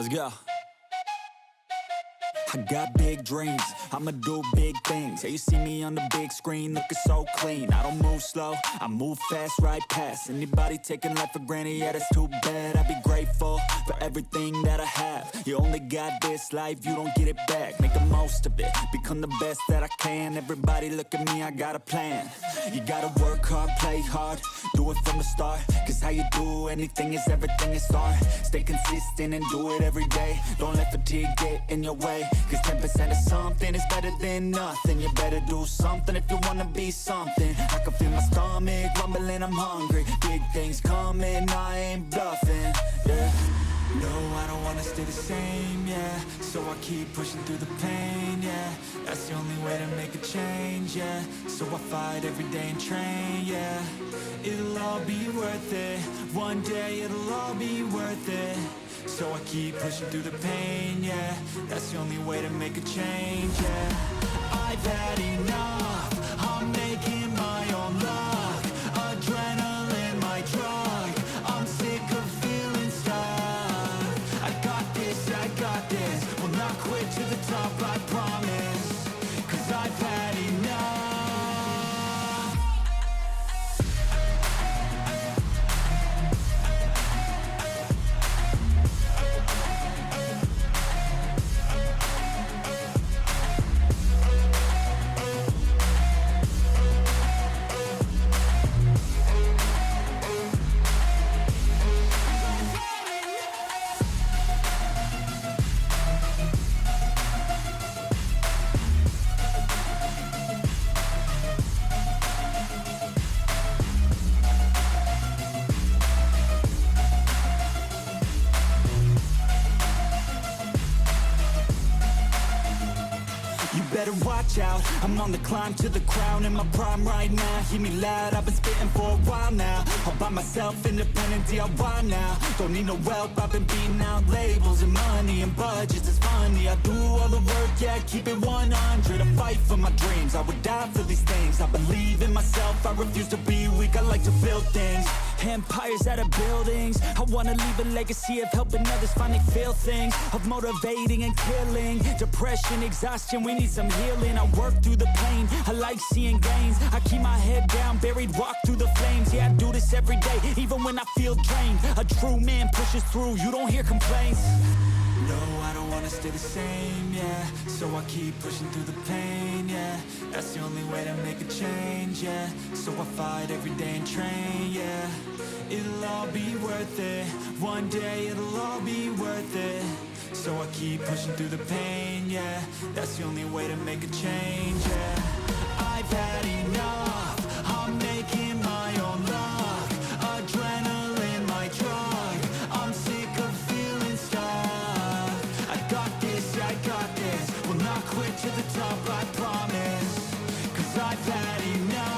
Let's go. I got big dreams, I'ma do big things. Yeah, you see me on the big screen looking so clean. I don't move slow, I move fast, right past anybody taking life for granted, yeah, that's too bad. I'd be grateful for everything that I have. You only got this life, you don't get it back. Make the most of it, become the best that I can. Everybody look at me, I got a plan. You gotta work hard, play hard, do it from the start. Cause how you do anything is everything is art. Stay consistent and do it every day. Don't let fatigue get in your way. Cause 10% of something is better than nothing. You better do something if you wanna be something. I can feel my stomach rumbling, I'm hungry. Big things coming, I ain't bluffing, yeah. No, I don't wanna stay the same, yeah. So I keep pushing through the pain, yeah. That's the only way to make a change, yeah. So I fight every day and train, yeah. It'll all be worth it. One day it'll all be worth it. So I keep pushing through the pain, yeah. That's the only way to make a change, yeah. I've had enough, I'm making my own luck. Adrenaline, my drug, I'm sick of feeling stuck. I got this, will not quit to the top, I promise. Cause I've had enough. Better watch out, I'm on the climb to the crown. In my prime right now, hear me loud, I've been spitting for a while now. All by myself, independent DIY now. Don't need no help, I've been beating out labels and money and budgets, it's funny. I do all the work, yeah, keep it 100. I fight for my dreams, I would die for these things. I believe in myself, I refuse to be weak, I like to build things. Empires out of buildings, I wanna leave a legacy of helping others finally feel things. Of motivating and killing, depression, exhaustion, we need some healing. I work through the pain, I like seeing gains. I keep my head down, buried, walk through the flames. Yeah, I do this every day, even when I feel drained. A true man pushes through, you don't hear complaints. No, I don't wanna stay the same, yeah. So I keep pushing through the pain, yeah. That's the only way to make a change, yeah. So I fight every day and train, yeah. It'll all be worth it. One day it'll all be worth it. So I keep pushing through the pain, yeah. That's the only way to make a change, yeah. I've had enough, I'm making my own luck. Adrenaline, my drug, I'm sick of feeling stuck. I got this, will not quit to the top, I promise. Cause I've had enough.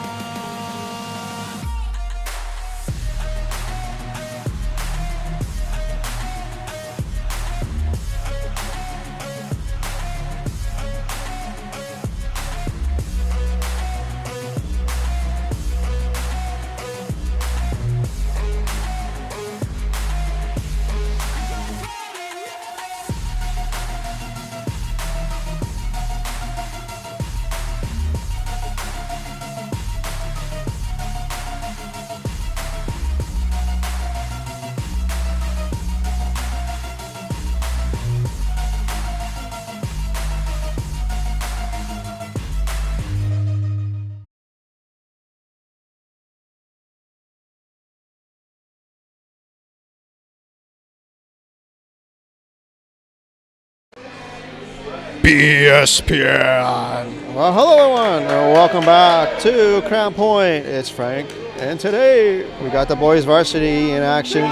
BSPN. Well, hello everyone, and welcome back to Crown Point. It's Frank, and today we got the boys varsity in action.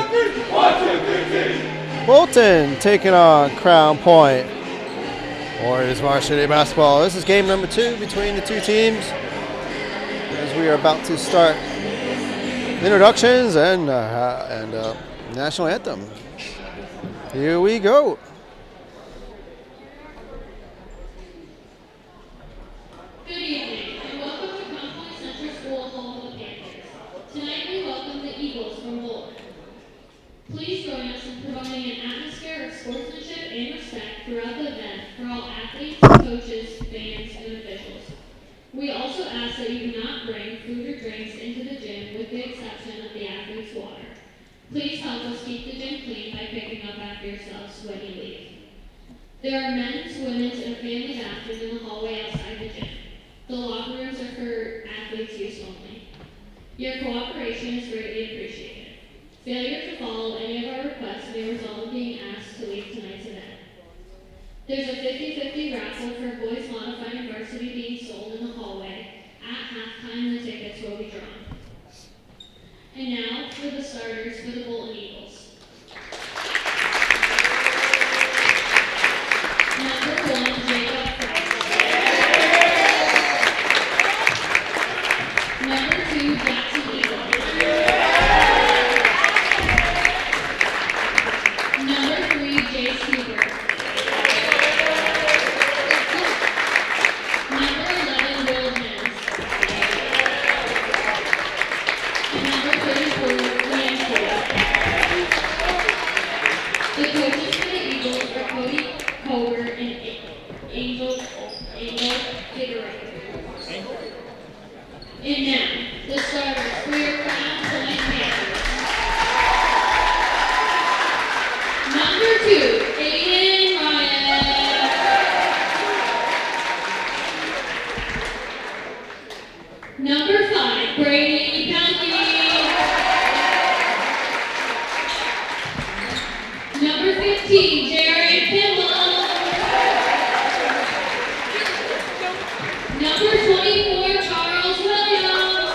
Bolton taking on Crown Point. Boys varsity basketball. This is game number 2 between the two teams, as we are about to start introductions and national anthem. Here we go. Good evening, and welcome to Crown Point Central School home of the Panthers. Tonight we welcome the Eagles from Bolton. Please join us in providing an atmosphere of sportsmanship coaches, fans, and officials. We also ask that you do not bring food or drinks into the gym with the exception of the athlete's water. Please help us keep the gym clean by picking up after yourselves when you leave. There are men's, women's, and family bathrooms in the hallway outside the gym. The locker rooms are for athletes' use only. Your cooperation is greatly appreciated. Failure to follow any of our requests may result in being asked to leave tonight's event. There's a 50-50 raffle for boys modified and varsity being sold in the hallway. At halftime, the tickets will be drawn. And now for the starters for the Bolton Eagles. Number 1, Jacob Price. Number 2, Jackson Eagle. Number 3, Jace Huber. Number 11, Will Hens. And number 34, Liam Ford. The coaches for the Eagles are Cody Cover and Angel Figueroa. And now, the starters for your Crown Point Panthers. Number 2, Aiden Ryan. Number 5, Brady Pelkey. Number 15, Jared Kimball. Number 24, Charles Williams.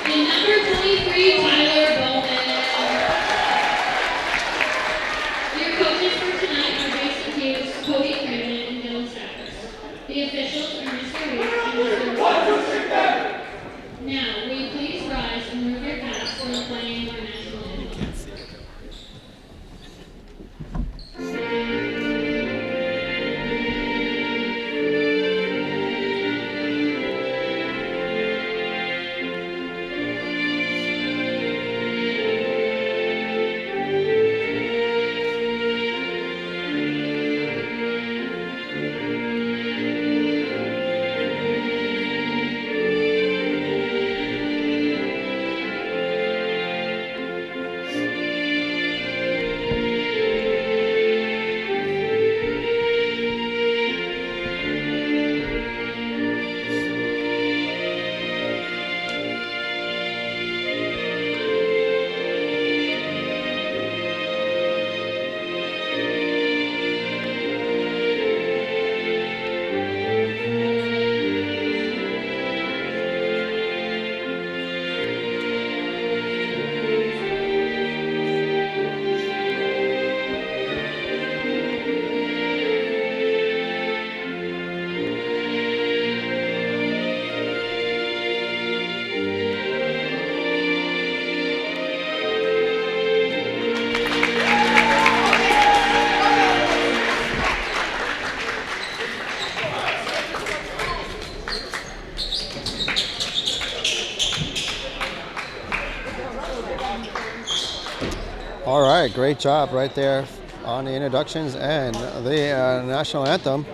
And number 23, Tyler Bowman. Your coaches for tonight are Jason Hughes, Cody Crimmon, and Dylan Savage. The officials are Mr. Reed and Mr. Williams. Now, will you please rise and move your caps for the playing of our national anthem? All right, great job right there on the introductions and the national anthem.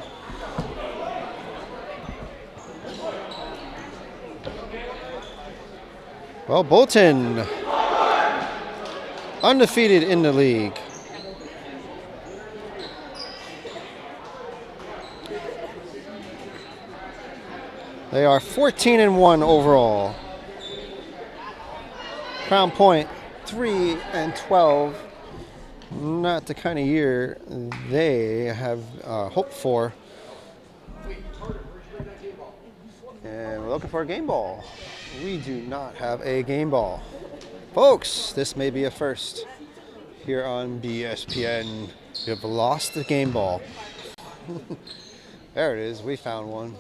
Well, Bolton undefeated in the league. They are 14-1 overall. Crown Point 3-12. Not the kind of year they have hoped for. And we're looking for a game ball. We do not have a game ball. Folks, this may be a first here on BSPN. We have lost the game ball. There it is. We found one.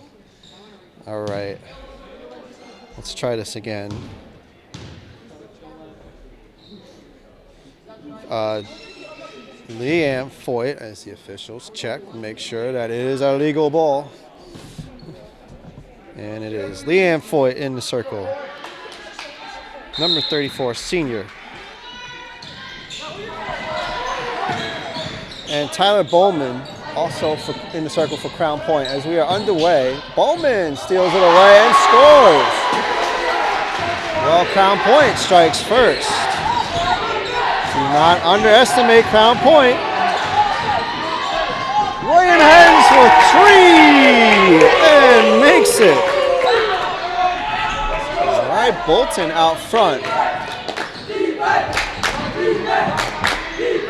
All right. Let's try this again. Leanne Foyt, as the officials check, make sure that it is a legal ball. And it is Leanne Foyt in the circle. Number 34, senior. And Tyler Bowman also in the circle for Crown Point as we are underway. Bowman steals it away and scores. Well, Crown Point strikes first. Do not underestimate Crown Point. William Hens for 3 and makes it. All right, Bolton out front.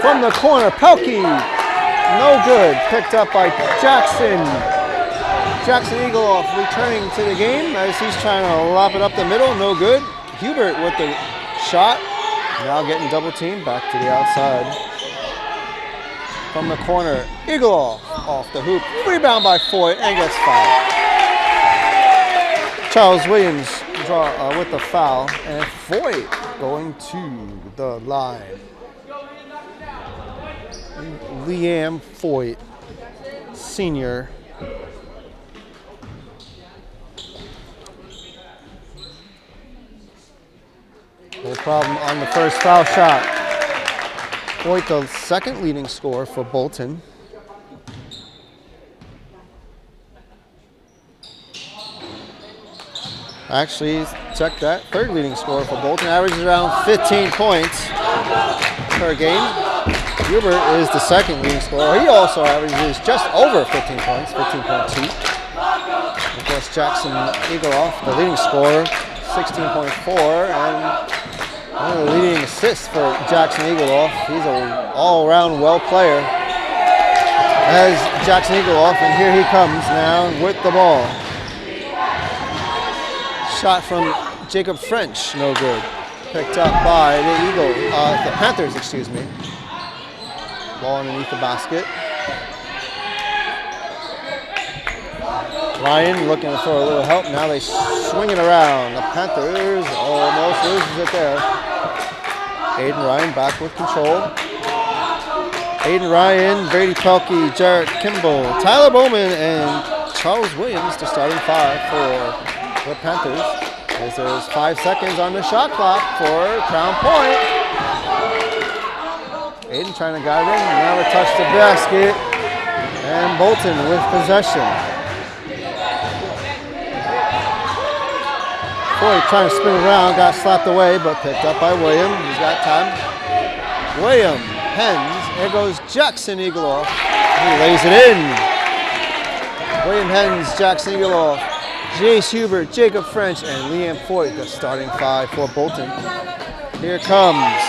From the corner, Pelkey, no good. Picked up by Jackson. Jackson Eagleoff returning to the game as he's trying to lop it up the middle, no good. Hubert with the shot, now getting double teamed, back to the outside. From the corner, Eagleoff off the hoop, rebound by Foyt and gets fouled. Charles Williams with the foul, and Foyt going to the line. Liam Foyt, senior. No problem on the first foul shot. Foyt, the second leading scorer for Bolton. Actually, check that, third leading scorer for Bolton, averages around 15 points per game. Hubert is the second leading scorer. He also averages just over 15 points, 15.2. Of course, Jackson Eagleoff, the leading scorer, 16.4, and one of the leading assists for Jackson Eagleoff. He's an all-around well player. As Jackson Eagleoff, and here he comes now with the ball. Shot from Jacob French, no good. Picked up by the Panthers, excuse me. Ball underneath the basket. Ryan looking for a little help. Now they swing it around. The Panthers almost loses it there. Aiden Ryan back with control. Aiden Ryan, Brady Pelkey, Jarrett Kimball, Tyler Bowman, and Charles Williams, the starting five for the Panthers. As there's 5 seconds on the shot clock for Crown Point. Aiden trying to guide in, never touched the basket. And Bolton with possession. Foyt trying to spin around, got slapped away, but picked up by William. He's got time. William, Hens, there goes Jackson Eagleoff. He lays it in. William Hens, Jackson Eagleoff, Jace Hubert, Jacob French, and Liam Foyt, the starting five for Bolton. Here comes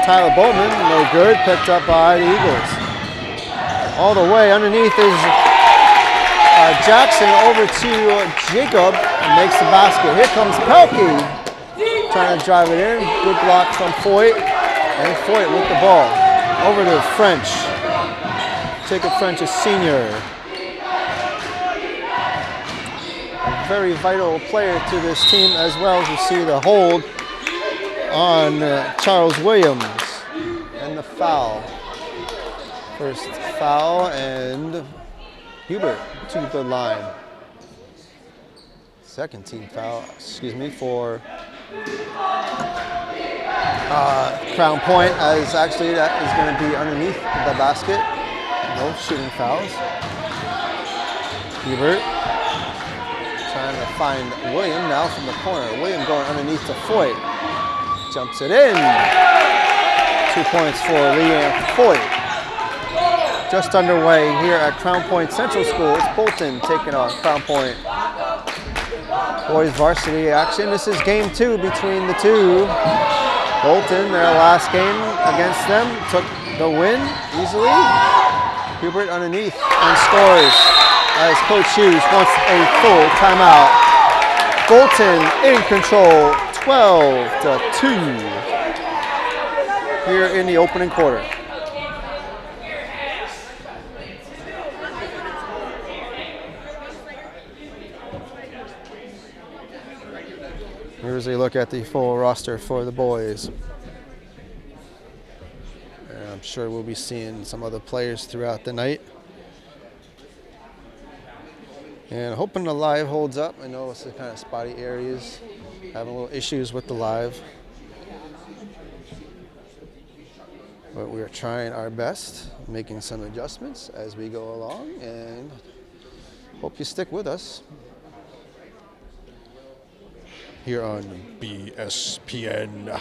Tyler Bowman, no good, picked up by the Eagles. All the way underneath is Jackson over to Jacob and makes the basket. Here comes Pelkey, trying to drive it in. Good block from Foyt, and Foyt with the ball. Over to French. Jacob French, a senior. A very vital player to this team as well, as you see the hold on Charles Williams and the foul. First foul, and Hubert to the line. Second team foul, for Crown Point, as actually that is going to be underneath the basket. No shooting fouls. Hubert trying to find William now from the corner. William going underneath to Foyt. Jumps it in. 2 points for Liam Foyt. Just underway here at Crown Point Central School. It's Bolton taking on Crown Point. Boys varsity action. This is game 2 between the two. Bolton, their last game against them, took the win easily. Hubert underneath and scores as Coach Hughes wants a full timeout. Bolton in control, 12-2 here in the opening quarter. Here's a look at the full roster for the boys. And I'm sure we'll be seeing some other players throughout the night. And hoping the live holds up. I know it's the kind of spotty areas. Having a little issues with the live. But we're trying our best, making some adjustments as we go along, and hope you stick with us here on BSPN.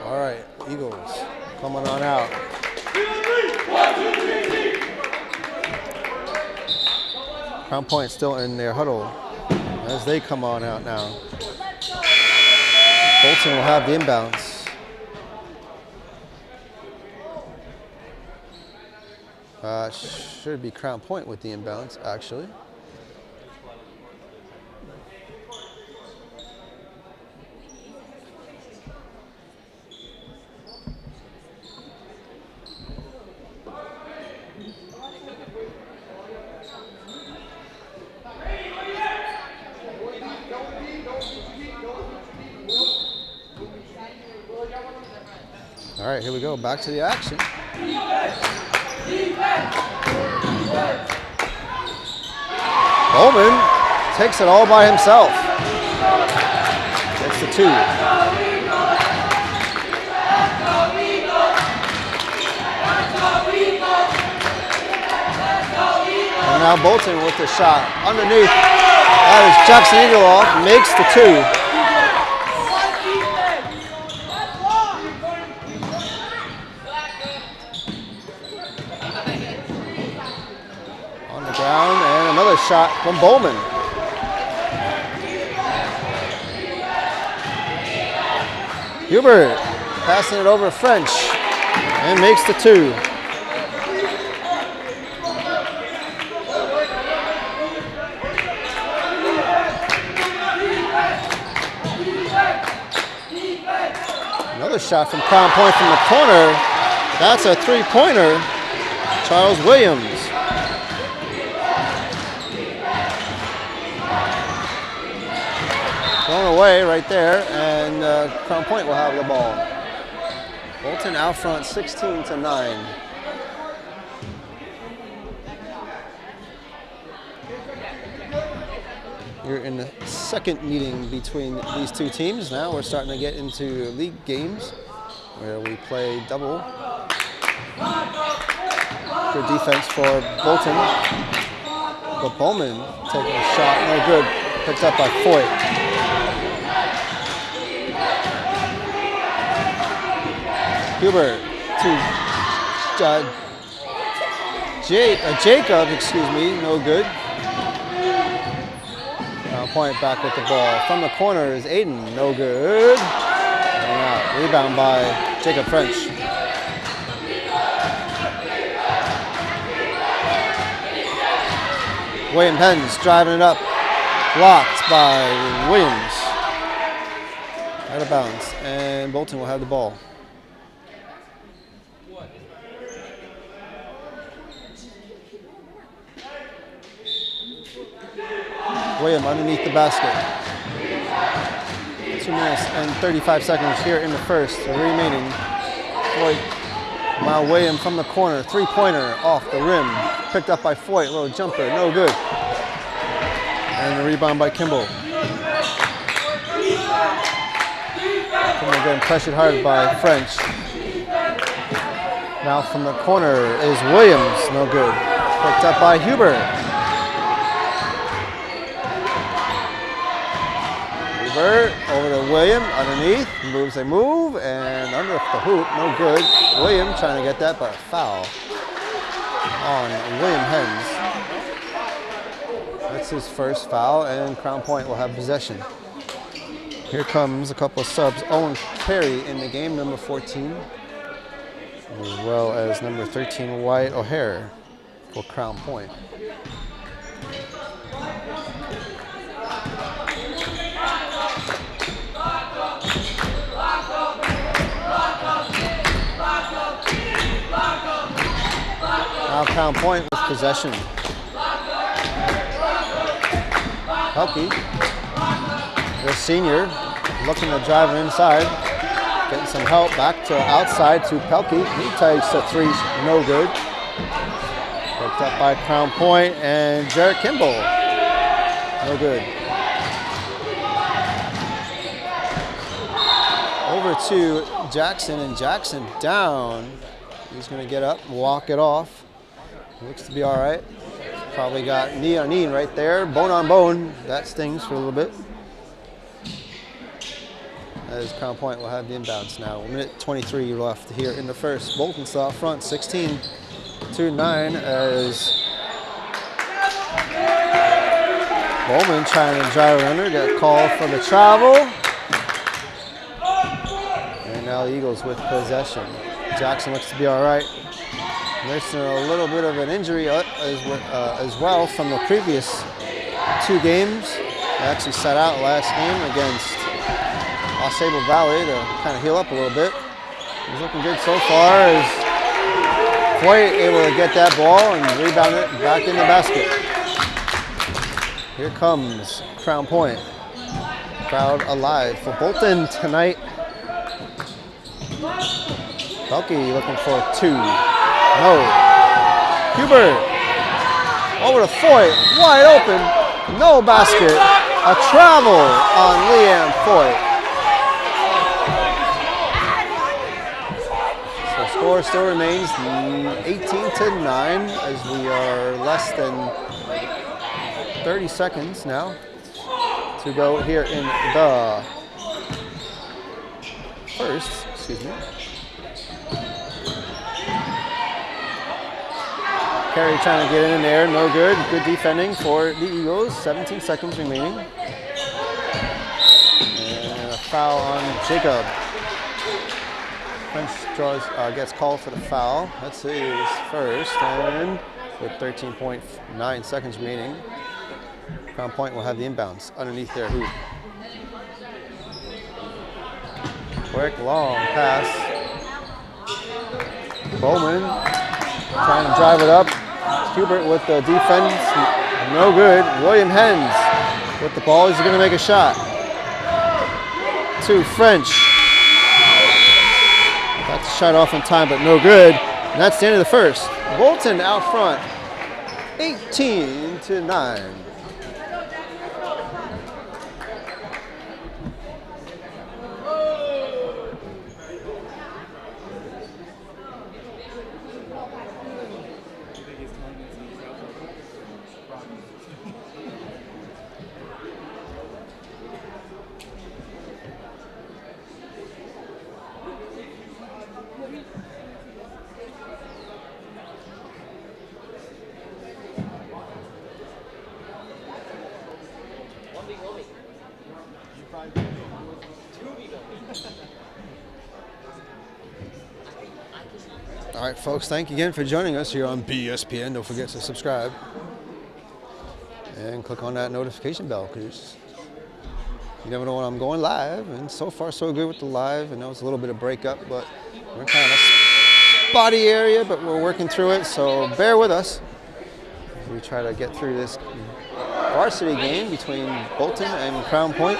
All right, Eagles coming on out. Crown Point still in their huddle as they come on out now. Bolton will have the inbounds. Should be Crown Point with the inbounds, actually. All right, here we go. Back to the action. Bowman takes it all by himself. Gets the 2. And now Bolton with the shot underneath. That is Jackson Eagleoff, makes the 2. And another shot from Bowman. Hubert passing it over French and makes the 2. Another shot from Crown Point from the corner. That's a 3-pointer. Charles Williams. Thrown away right there, and Crown Point will have the ball. Bolton out front 16-9. You're in the second meeting between these two teams. Now we're starting to get into league games where we play double. Good defense for Bolton. But Bowman taking a shot, no good. Picked up by Foyt. Hubert to Jacob, no good. Crown Point back with the ball. From the corner is Aiden, no good. And out. Rebound by Jacob French. William Hens driving it up. Blocked by Williams. Out of bounds. And Bolton will have the ball. William underneath the basket. 2 minutes and 35 seconds here in the first remaining. Foyt. Now William from the corner. 3-pointer off the rim. Picked up by Foyt. Little jumper. No good. And the rebound by Kimball. Kimball getting pressured hard by French. Now from the corner is Williams. No good. Picked up by Hubert. Over to William, underneath, moves, they move, and under the hoop, no good. William trying to get that, but a foul on William Hens. That's his first foul, and Crown Point will have possession. Here comes a couple of subs. Owen Perry in the game, number 14, as well as number 13, Wyatt O'Hare for Crown Point. Now Crown Point with possession. Pelkey, the senior, looking to drive it inside. Getting some help back to outside to Pelkey. He takes the 3, no good. Picked up by Crown Point and Jarrett Kimball. No good. to Jackson, and Jackson down. He's going to get up and walk it off. Looks to be all right. Probably got knee on knee right there, bone on bone. That stings for a little bit. As Crown Point will have the inbounds now. 1:23 left here in the first. Bolton still out front, 16-9 as Bowman trying to drive it under, got called for the travel. And now the Eagles with possession. Jackson looks to be all right. Nursing a little bit of an injury as well from the previous 2 games. He actually sat out last game against Sable Valley to kind of heal up a little bit. He's looking good so far as Foyt able to get that ball and rebound it back in the basket. Here comes Crown Point. Crowd alive for Bolton tonight. Belke looking for 2. No. Hubert over to Foyt, wide open, no basket. A travel on Leanne Foyt. So score still remains 18-9 as we are less than 30 seconds now to go here in the first, excuse me. Carey trying to get in there, no good. Good defending for the Eagles. 17 seconds remaining. And a foul on Jacob. French gets called for the foul. That's his first. And with 13.9 seconds remaining, Crown Point will have the inbounds underneath their hoop. Quick, long pass. Bowman trying to drive it up. Hubert with the defense, no good. William Hens with the ball, he's going to make a shot. To French. Got the shot off in time, but no good. And that's the end of the first. Bolton out front, 18-9. All right, folks, thank you again for joining us here on BSPN. Don't forget to subscribe and click on that notification bell because you never know when I'm going live. And so far, so good with the live. I know it's a little bit of breakup, but we're kind of a spotty area, but we're working through it. So bear with us as we try to get through this varsity game between Bolton and Crown Point.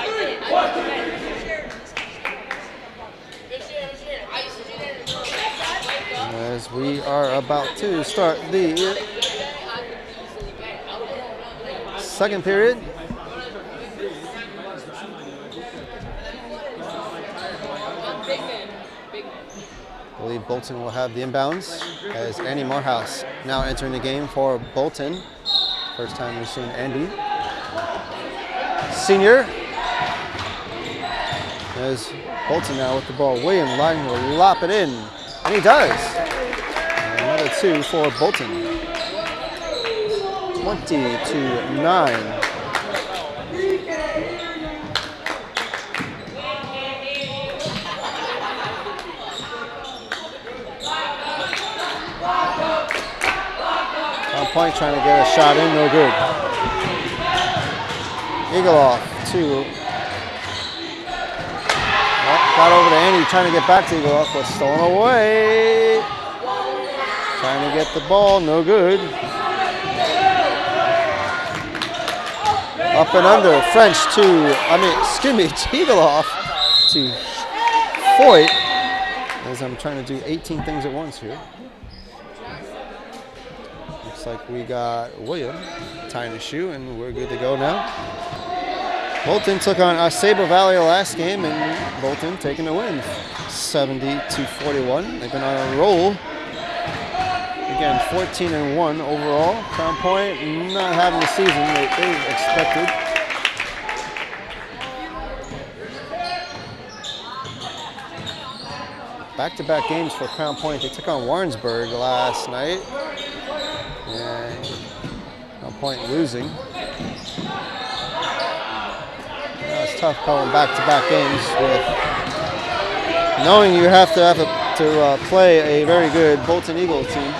As we are about to start the second period. I believe Bolton will have the inbounds as Andy Morehouse now entering the game for Bolton. First time we've seen Andy. Senior. As Bolton now with the ball. William Lang will lop it in. And he does. Another 2 for Bolton. 20-9. Crown Point trying to get a shot in, no good. Eagleoff, 2. Got over to Andy, trying to get back to Eagleoff, but stolen away. Trying to get the ball, no good. Up and under, French to, Eagleoff to Foyt. As I'm trying to do 18 things at once here. Looks like we got William tying the shoe, and we're good to go now. Bolton took on Sabre Valley last game, and Bolton taking the win, 70-41. They've been on a roll. Again, 14-1 overall. Crown Point not having the season that they expected. Back-to-back games for Crown Point. They took on Warrensburg last night, and Crown Point losing. It's tough calling back-to-back games with knowing you have to play a very good Bolton Eagle team.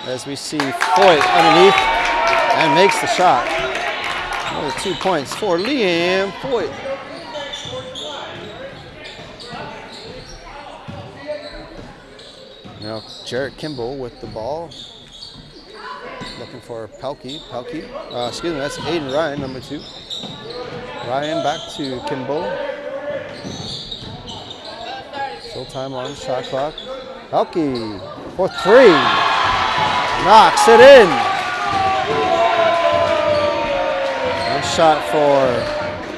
As we see Foyt underneath and makes the shot. Another 2 points for Liam Foyt. Now Jarrett Kimball with the ball. Looking for Pelkey. Excuse me, that's Aiden Ryan, number 2. Ryan back to Kimball. Still time on shot clock. Pelkey for 3. Knocks it in. Nice shot for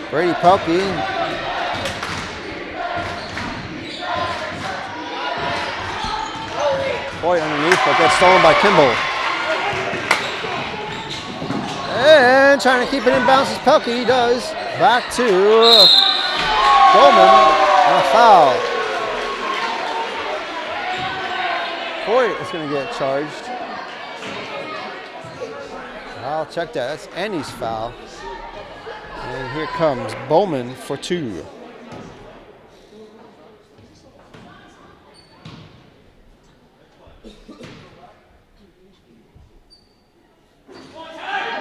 Brady Pelkey. Boy underneath, but gets stolen by Kimball. And trying to keep it in bounds as Pelkey does. Back to Bowman and a foul. Foyt is going to get charged. I'll check that. That's Annie's foul. And here comes Bowman for 2.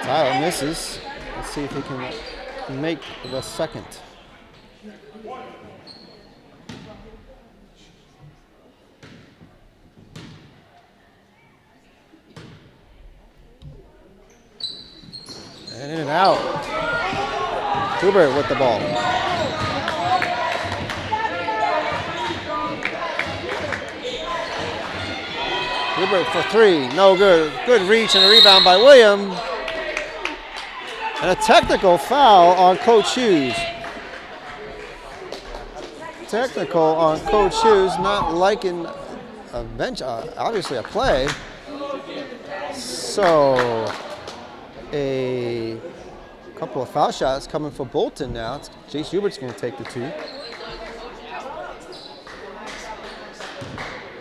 Tyler misses. Let's see if he can make the second. And in and out. Hubert with the ball. Hubert for 3, no good. Good reach and a rebound by William. And a technical foul on Coach Hughes. Technical on Coach Hughes, not liking a bench, obviously a play. So a couple of foul shots coming for Bolton now. Jace Hubert's going to take the 2.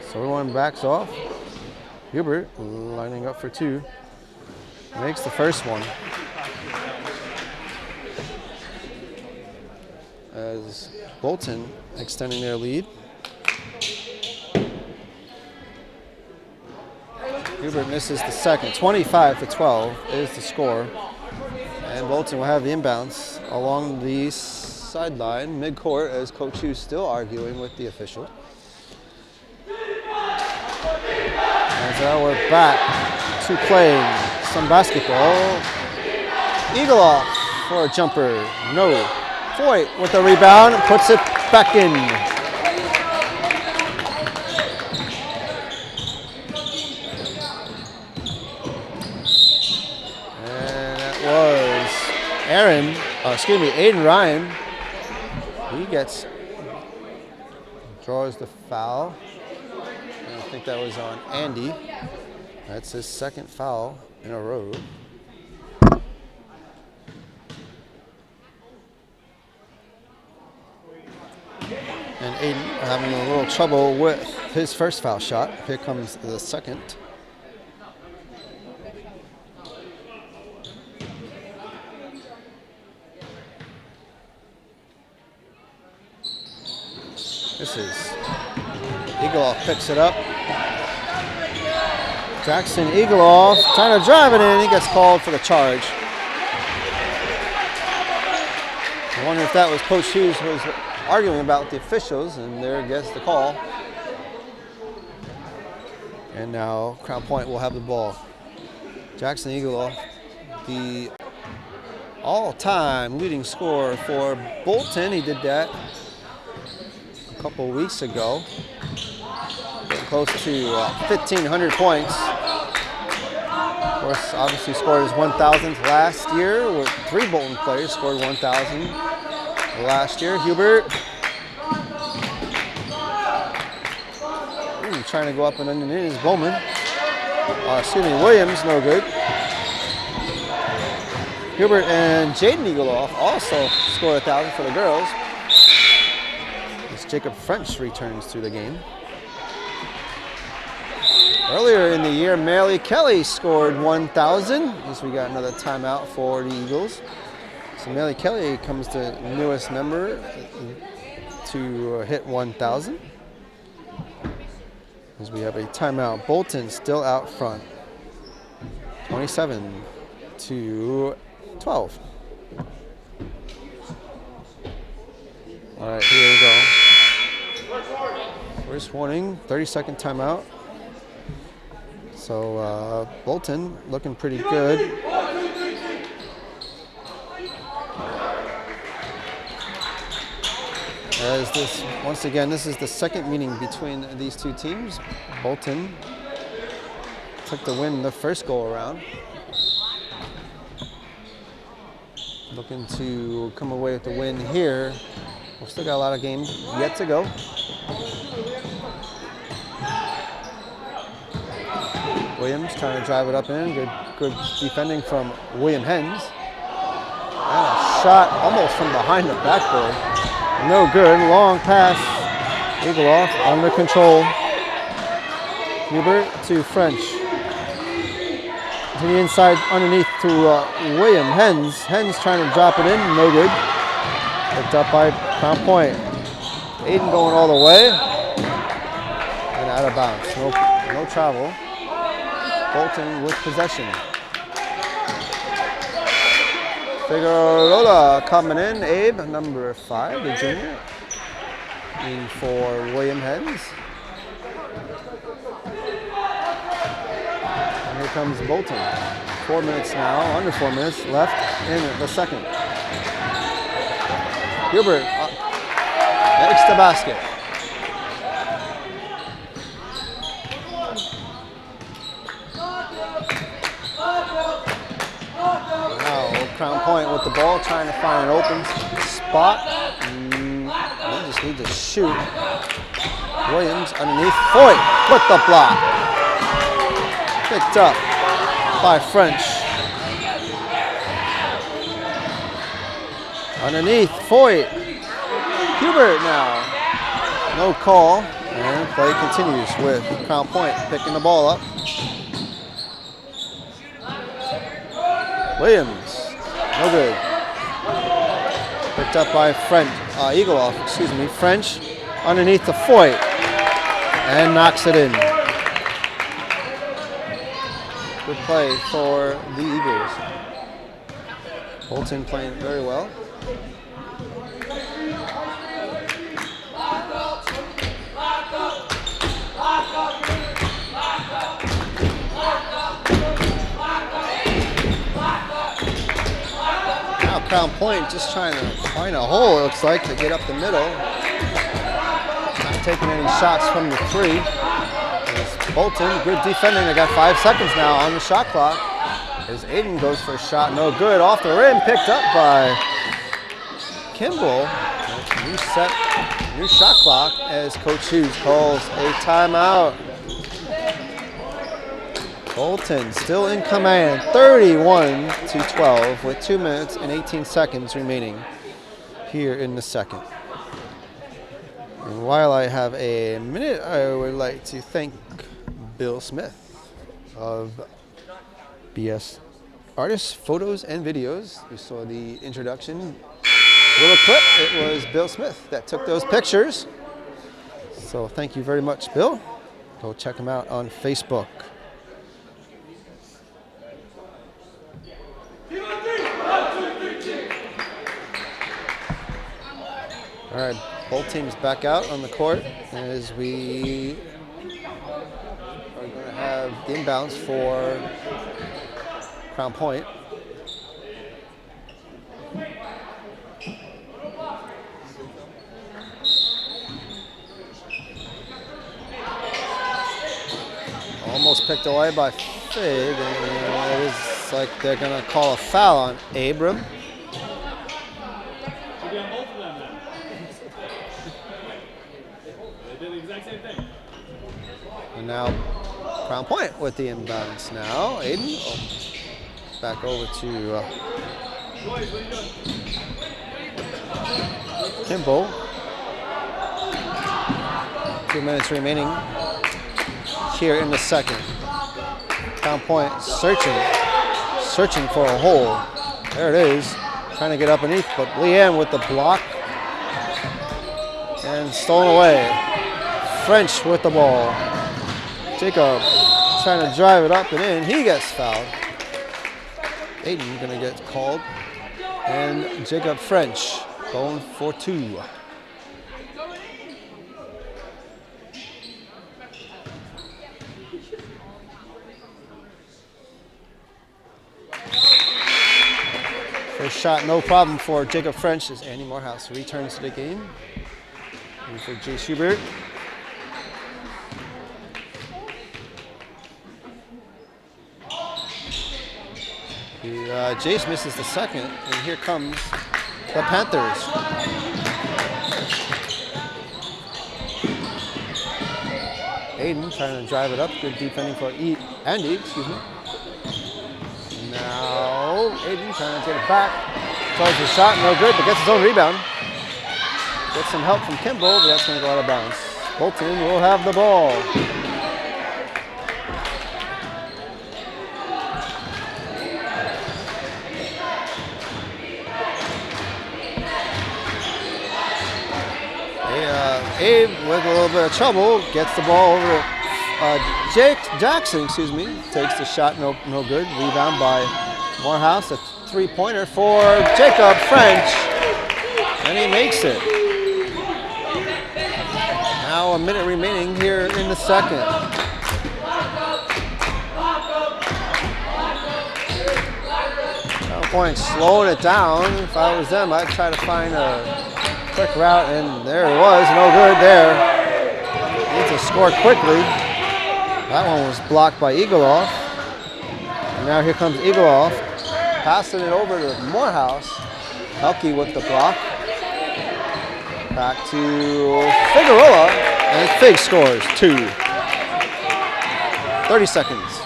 So everyone backs off. Hubert lining up for 2. Makes the first one. As Bolton extending their lead. Hubert misses the second. 25-12 is the score. And Bolton will have the inbounds along the sideline, mid-court, as Coach Hughes still arguing with the official. As now we're back to playing some basketball. Eagle off for a jumper. No. Foyt with the rebound, puts it back in. And that was Aiden Ryan. He draws the foul. I think that was on Andy. That's his second foul in a row. And Aiden having a little trouble with his first foul shot. Here comes the second. This is Eagleoff picks it up. Jackson Eagleoff trying to drive it in. He gets called for the charge. I wonder if that was Coach Hughes was arguing about the officials, and there gets the call. And now Crown Point will have the ball. Jackson Eagleoff, the all-time leading scorer for Bolton. He did that a couple weeks ago. Getting close to 1,500 points for course, obviously scored his 1,000th last year. With 3 Bolton players scored 1,000 last year. Hubert. Ooh, trying to go up and underneath is Bowman. Williams, no good. Hubert and Jaden Eagleoff also scored 1,000 for the girls. As Jacob French returns to the game. Earlier in the year, Melly Kelly scored 1,000. As we got another timeout for the Eagles. So Melly Kelly comes the newest member to hit 1,000. As we have a timeout. Bolton still out front. 27-12. All right, here we go. First warning, 30-second timeout. So Bolton looking pretty good. As this, once again, this is the second meeting between these two teams. Bolton took the win the first go around. Looking to come away with the win here. We've still got a lot of games yet to go. Williams trying to drive it up in. Good defending from William Hens. And a shot almost from behind the backboard. No good. Long pass. Eagleoff under control. Hubert to French. To the inside underneath to William Hens. Hens trying to drop it in. No good. Picked up by Crown Point. Aiden going all the way. And out of bounds. No travel. Bolton with possession. Figueroa coming in. Abe, number 5, the junior. In for William Hens. And here comes Bolton. 4 minutes now, under 4 minutes left in the second. Gilbert makes the basket. Crown Point with the ball, trying to find an open spot. They just need to shoot. Williams underneath. Foyt with the block. Picked up by French. Underneath, Foyt. Hubert now. No call. And play continues with Crown Point picking the ball up. Williams. No good. Picked up by French, French underneath the Foyt and knocks it in. Good play for the Eagles. Bolton playing very well. Crown Point just trying to find a hole, it looks like, to get up the middle. Not taking any shots from the 3. It's Bolton, good defending. They got 5 seconds now on the shot clock. As Aiden goes for a shot, no good. Off the rim, picked up by Kimball. New shot clock as Coach Hughes calls a timeout. Bolton still in command, 31-12 with 2 minutes and 18 seconds remaining here in the second. And while I have a minute, I would like to thank Bill Smith of BS Artists, Photos, and Videos. You saw the introduction little clip. It was Bill Smith that took those pictures. So thank you very much, Bill. Go check him out on Facebook. All right, both teams back out on the court as we are going to have the inbounds for Crown Point. almost picked away by Fig, and it is like they're going to call a foul on Abram. Should be on both of them then. They did the exact same thing. And now Crown Point with the inbounds now. Aiden, back over to Boys, what are you doing? Kimball. 2 minutes remaining here in the second. Crown Point searching for a hole. There it is, trying to get up underneath, but Leanne with the block and stolen away. French with the ball. Jacob trying to drive it up and in. He gets fouled. Aiden gonna get called, and Jacob French going for 2. First shot, no problem for Jacob French as Andy Morehouse returns to the game. And for Jay Schubert. Jace misses the second, and here comes the Panthers. Aiden trying to drive it up, good defending for Andy, excuse me. Now Aiden trying to get it back. Throws the shot, no good, but gets his own rebound. Gets some help from Kimball, but that's going to go out of bounds. Bolton will have the ball. Abe with a little bit of trouble gets the ball over to Jackson, excuse me, takes the shot, no good. Rebound by Morehouse, a 3-pointer for Jacob French, and he makes it. Now a minute remaining here in the second. Crown Point slowing it down. If I was them, I'd try to find a quick route, and there it was, no good there. Needs to score quickly. That one was blocked by Eagleoff. And now here comes Eagleoff, passing it over to Morehouse. Elke with the block. Back to Figueroa, and Fig scores 2. 30 seconds.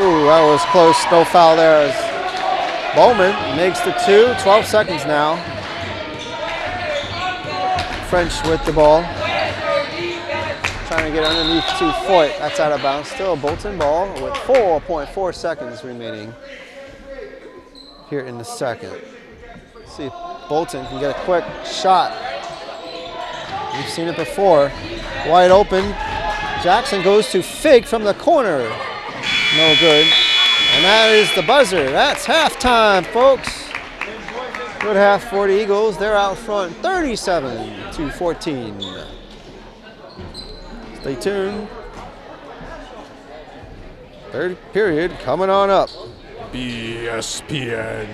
Ooh, that was close. No foul there as Bowman makes the 2. 12 seconds now. French with the ball. Trying to get underneath to Foyt. That's out of bounds. Still a Bolton ball with 4.4 seconds remaining here in the second. Let's see if Bolton can get a quick shot. We've seen it before. Wide open. Jackson goes to Fig from the corner. No good. And that is the buzzer. That's halftime, folks. Good half for the Eagles. They're out front 37-14. Stay tuned. Third period coming on up. BSPN.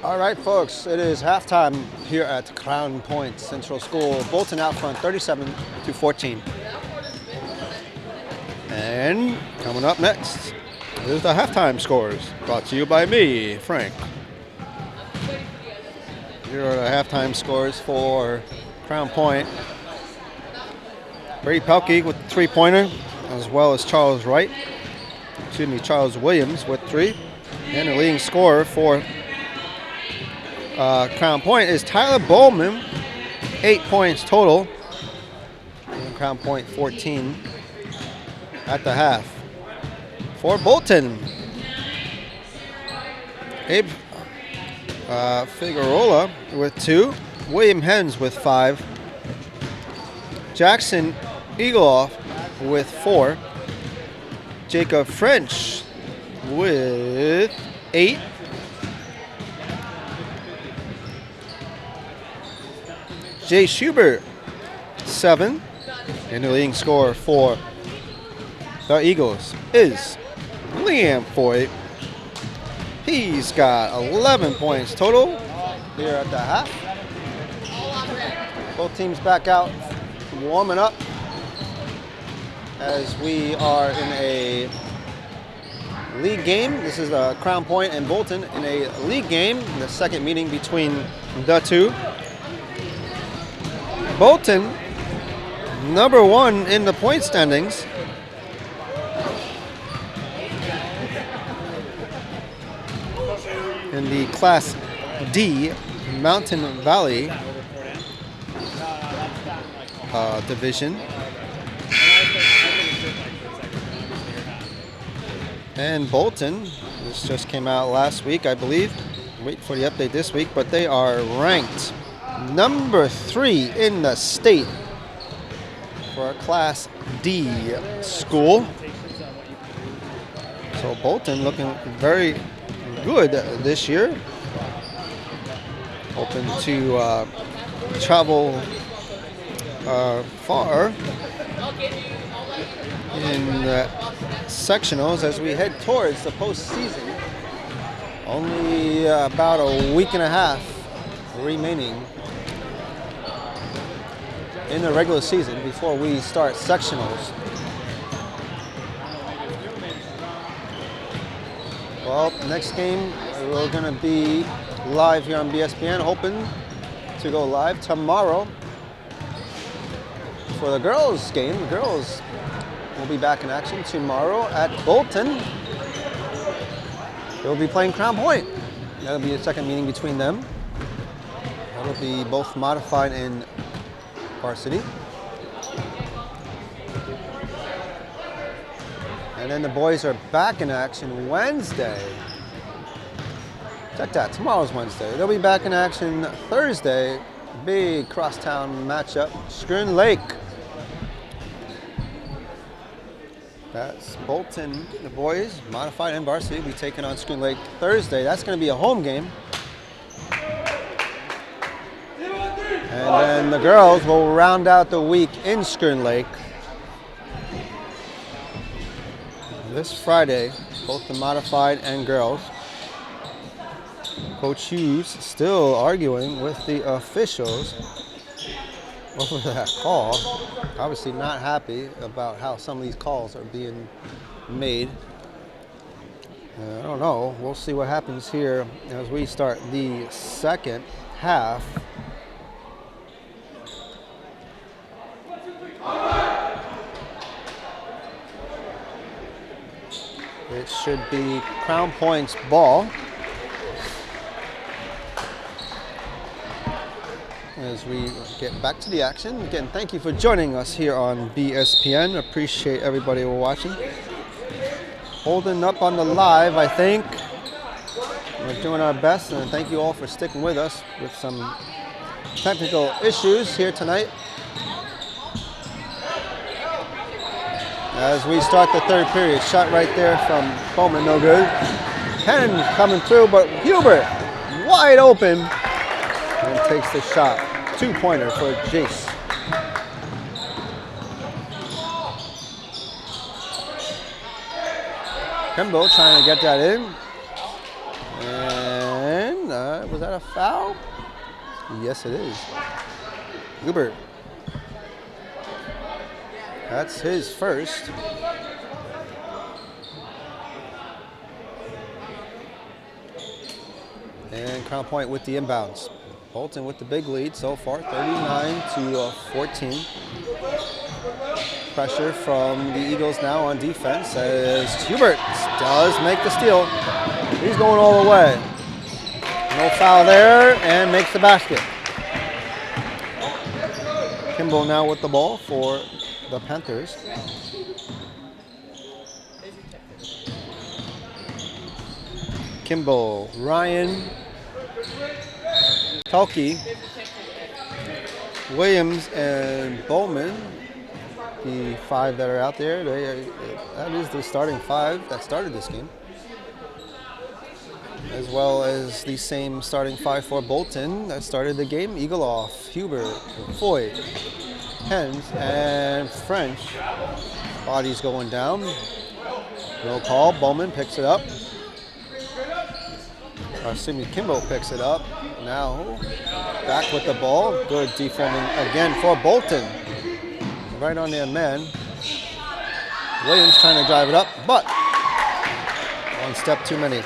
All right, folks, it is halftime here at Crown Point Central School. Bolton out front, 37-14. And coming up next is the halftime scores, brought to you by me, Frank. Here are the halftime scores for Crown Point. Brady Pelkey with the three-pointer, as well as Charles Williams with 3. And the leading scorer for Crown Point is Tyler Bowman, 8 points total. And Crown Point 14 at the half. For Bolton, Abe Figueroa with 2. William Hens with 5. Jackson Eagleoff with 4. Jacob French with 8. Jay Schubert, 7. And the leading scorer for the Eagles is Liam Foy. He's got 11 points total here at the half. Both teams back out warming up as we are in a league game. This is Crown Point and Bolton in a league game, the second meeting between the two. Bolton, number 1 in the point standings. In the Class D Mountain Valley division. And Bolton, this just came out last week, I believe. Wait for the update this week, but they are ranked number 3 in the state for a Class D school. So Bolton looking very good this year. Hoping to travel far in the sectionals as we head towards the postseason. Only about a week and a half remaining in the regular season before we start sectionals. Well, next game we're going to be live here on BSPN, hoping to go live tomorrow for the girls game. The girls will be back in action tomorrow at Bolton. They'll be playing Crown Point. That'll be a second meeting between them. That'll be both modified and varsity. And then the boys are back in action Wednesday. Check that, tomorrow's Wednesday. They'll be back in action Thursday. Big crosstown matchup, Schroon Lake. That's Bolton, the boys, modified and varsity, will be taking on Schroon Lake Thursday. That's going to be a home game. And then the girls will round out the week in Schroon Lake. This Friday, both the modified and girls Coach Hughes still arguing with the officials over that call. Obviously not happy about how some of these calls are being made. I don't know. We'll see what happens here as we start the second half. It should be Crown Point's ball. As we get back to the action. Again, thank you for joining us here on BSPN. Appreciate everybody watching. Holding up on the live, I think. We're doing our best, and thank you all for sticking with us with some technical issues here tonight. As we start the third period, shot right there from Bowman, no good. Penn coming through, but Hubert wide open and takes the shot. 2-pointer for Jace. Kimbo trying to get that in. And was that a foul? Yes, it is. Hubert. That's his first. And Crown Point with the inbounds. Bolton with the big lead so far, 39-14. Pressure from the Eagles now on defense as Hubert does make the steal. He's going all the way. No foul there and makes the basket. Kimball now with the ball for the Panthers. Kimball, Ryan, Pelkey, Williams, and Bowman, the five that are out there. That is the starting five that started this game, as well as the same starting five for Bolton that started the game. Eagleoff, Hubert, Foyt, Hens, and French. Bodies going down. No call. Bowman picks it up. Kimball picks it up. Now back with the ball. Good defending again for Bolton. Right on their man. Williams trying to drive it up, but one step too many.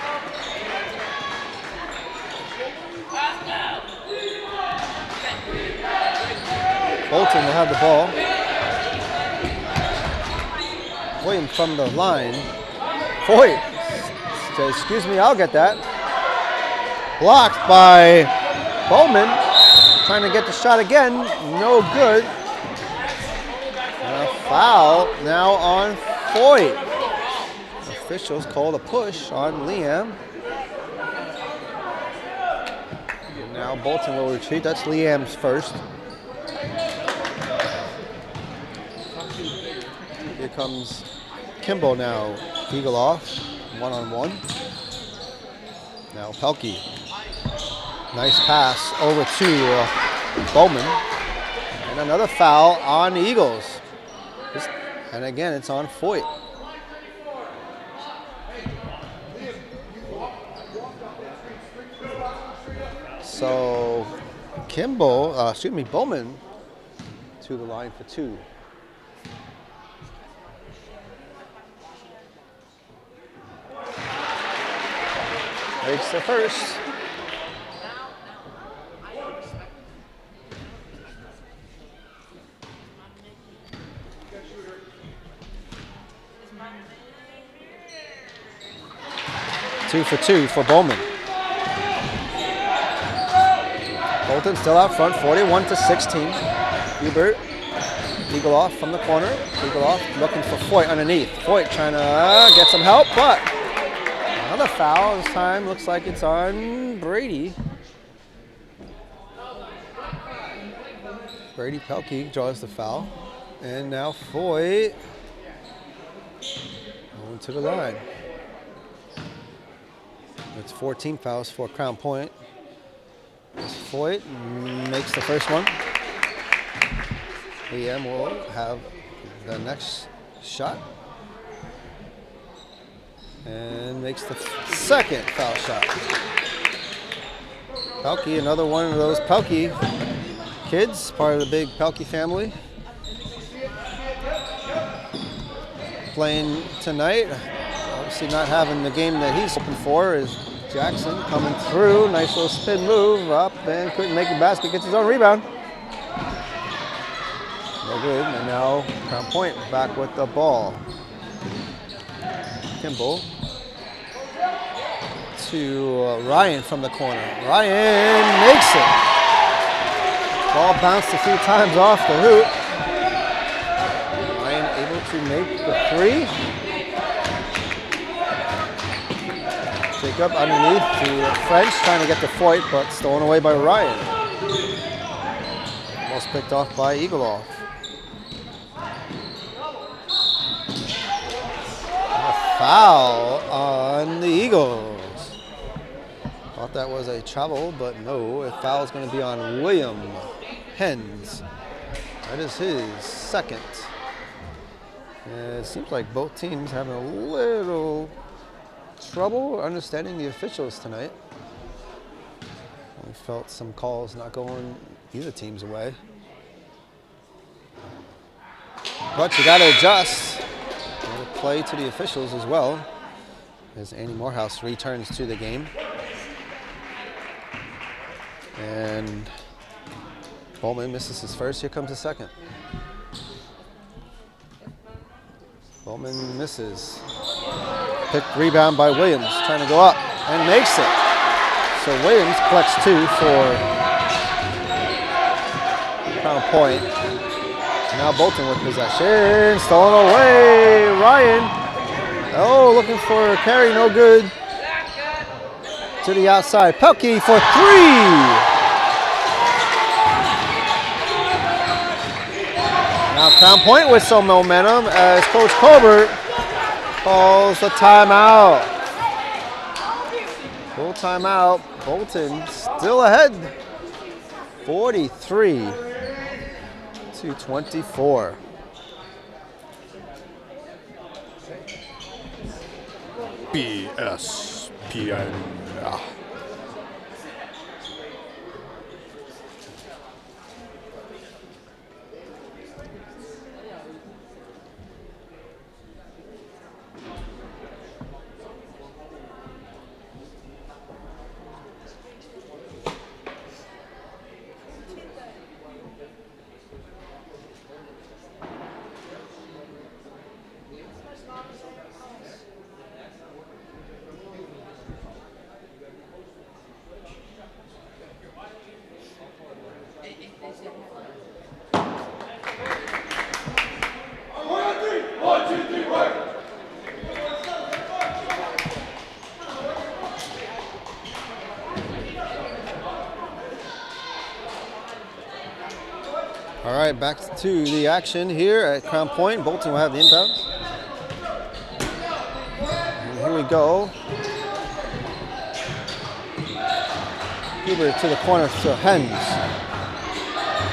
Bolton will have the ball. Williams from the line. Foyt says, excuse me, I'll get that. Blocked by Bowman. Trying to get the shot again. No good. And a foul now on Foyt. Officials called a push on Liam. And now Bolton will retreat. That's Liam's first. Here comes Kimball now. Eagle off. One-on-one. Now Pelkey. Nice pass over to Bowman. And another foul on the Eagles. And again, it's on Foyt. So Bowman to the line for two. Makes the first. Two for two for Bowman. Bolton still out front, 41-16. Hubert, Eagle off from the corner. Eagle off, looking for Foyt underneath. Foyt trying to get some help, but another foul. This time looks like it's on Brady. Brady Pelkey draws the foul. And now Foyt going to the line. It's 14 fouls for Crown Point. As Foyt makes the first one. Liam will have the next shot. And makes the second foul shot. Pelkey, another one of those Pelkey kids, part of the big Pelkey family. Playing tonight. Obviously not having the game that he's hoping for is Jackson coming through. Nice little spin move up and couldn't make the basket. Gets his own rebound. No good. And now Crown Point back with the ball. Kimball to Ryan from the corner. Ryan makes it. Ball bounced a few times off the hoop. Ryan able to make the three. Jacob underneath to French, trying to get the Foyt, but stolen away by Ryan. Almost picked off by Eagleoff. A foul on the Eagles. Thought that was a travel, but no, a foul is going to be on William Hens. That is his second. And it seems like both teams having a little trouble understanding the officials tonight. We felt some calls not going either team's way. But you got to adjust. Got to play to the officials as well, as Andy Morehouse returns to the game. And Bowman misses his first. Here comes the second. Bowman misses. Picked rebound by Williams, trying to go up and makes it. So Williams collects two for Crown Point. Now Bolton with possession, stolen away. Ryan, oh, looking for a carry, no good. To the outside, Pelkey for three. Now Crown Point with some momentum as Coach Colbert calls a timeout. Full timeout. Bolton still ahead. 43-24. BSPN. All right, back to the action here at Crown Point. Bolton will have the inbound. And here we go. Huber to the corner to Hens.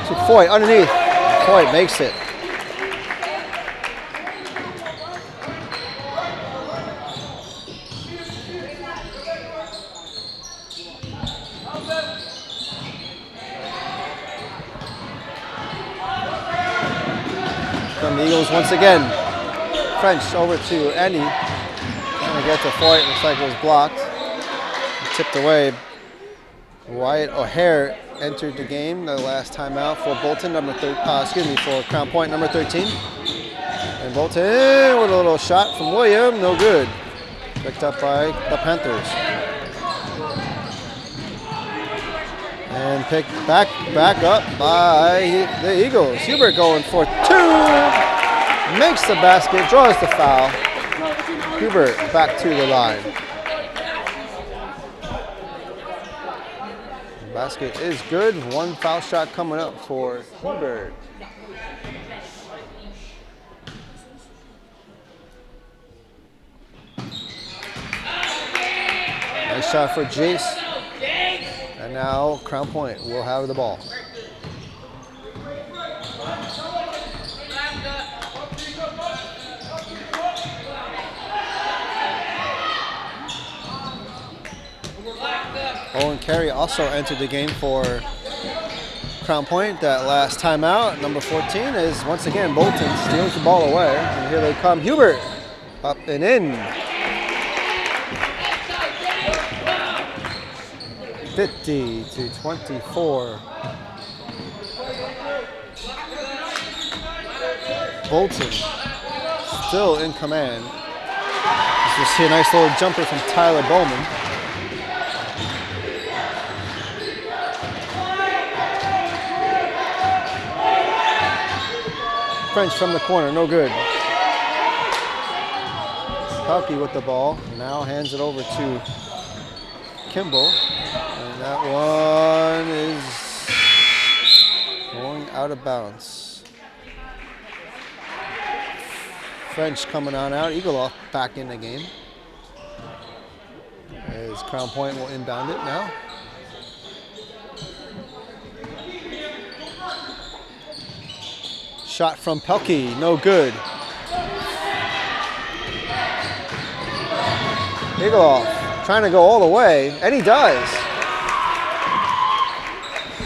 To Foyt underneath. Foyt makes it. From the Eagles once again. French over to Andy. Trying to get to Foyt. Looks like it was blocked. Tipped away. Wyatt O'Hare entered the game the last time out for Bolton, for Crown Point, number 13. And Bolton with a little shot from William, no good. Picked up by the Panthers. And picked back up by the Eagles. Hubert going for two. Makes the basket, draws the foul. Hubert back to the line. Basket is good. One foul shot coming up for Hubert. Nice shot for Jace. And now Crown Point will have the ball. Owen Carey also entered the game for Crown Point that last timeout. Number 14 is once again Bolton steals the ball away. And here they come. Hubert up and in. 50-24. Bolton still in command. You see a nice little jumper from Tyler Bowman. French from the corner, no good. Pelkey with the ball, now hands it over to Kimball. And that one is going out of bounds. French coming on out, Eagleoff back in the game. As Crown Point will inbound it now. Shot from Pelkey, no good. Eagleoff trying to go all the way, and he does.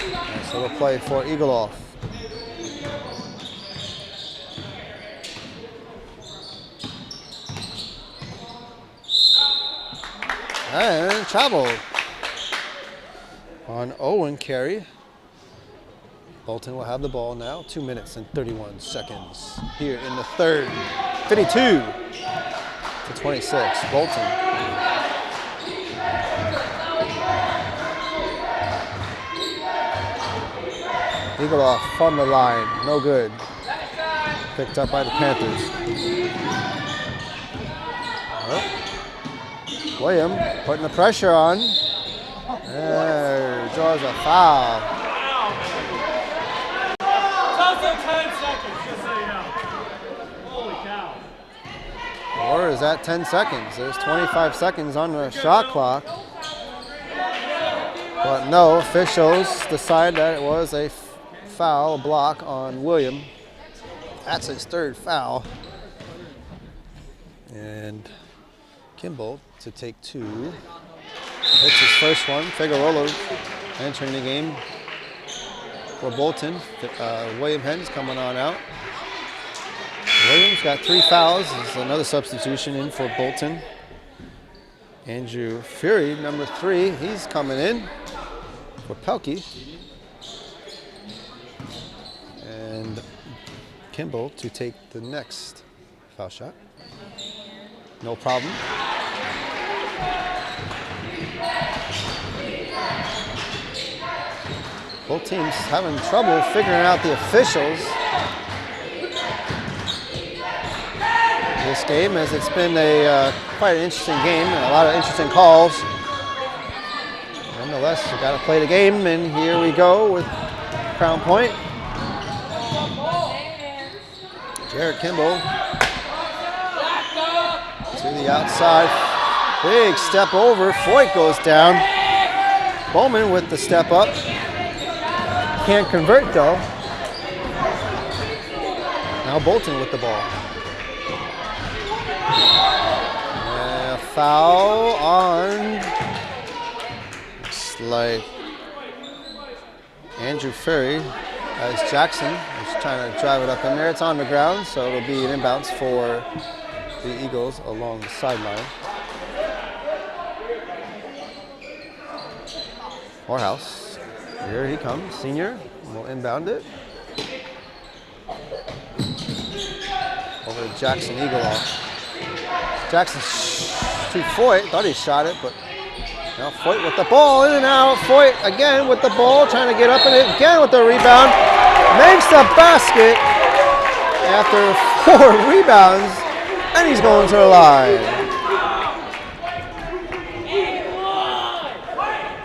Nice little play for Eagleoff. And travel on Owen Carey. Bolton will have the ball now. 2 minutes and 31 seconds here in the third. 52-26. Bolton. Eagleoff from the line. No good. Picked up by the Panthers. Well, William putting the pressure on. There, draws a foul. 10 seconds, just so you know. Holy cow. Or is that 10 seconds? There's 25 seconds on the shot clock. But no, officials decide that it was a foul, block on William. That's his third foul. And Kimball to take two. Hits his first one. Figueroa entering the game for Bolton. William Hens coming on out. Williams got 3 fouls. This is another substitution in for Bolton. Andrew Fury, number 3, he's coming in for Pelkey. And Kimball to take the next foul shot. No problem. Both teams having trouble figuring out the officials this game, as it's been a quite an interesting game and a lot of interesting calls. Nonetheless, we got to play the game, and here we go with Crown Point. Jared Kimball to the outside. Big step over. Foyt goes down. Bowman with the step up. Can't convert though. Now Bolton with the ball. And a foul on, looks like Andrew Ferry, as Jackson is trying to drive it up in there. It's on the ground, so it'll be an inbounds for the Eagles along the sideline. Morehouse, here he comes, senior, will inbound it. Over to Jackson Eagleoff. Jackson to Foyt, thought he shot it, but now Foyt with the ball, in and out. Foyt again with the ball, trying to get up in it, again with the rebound. Makes the basket after 4 rebounds, and he's going to the line.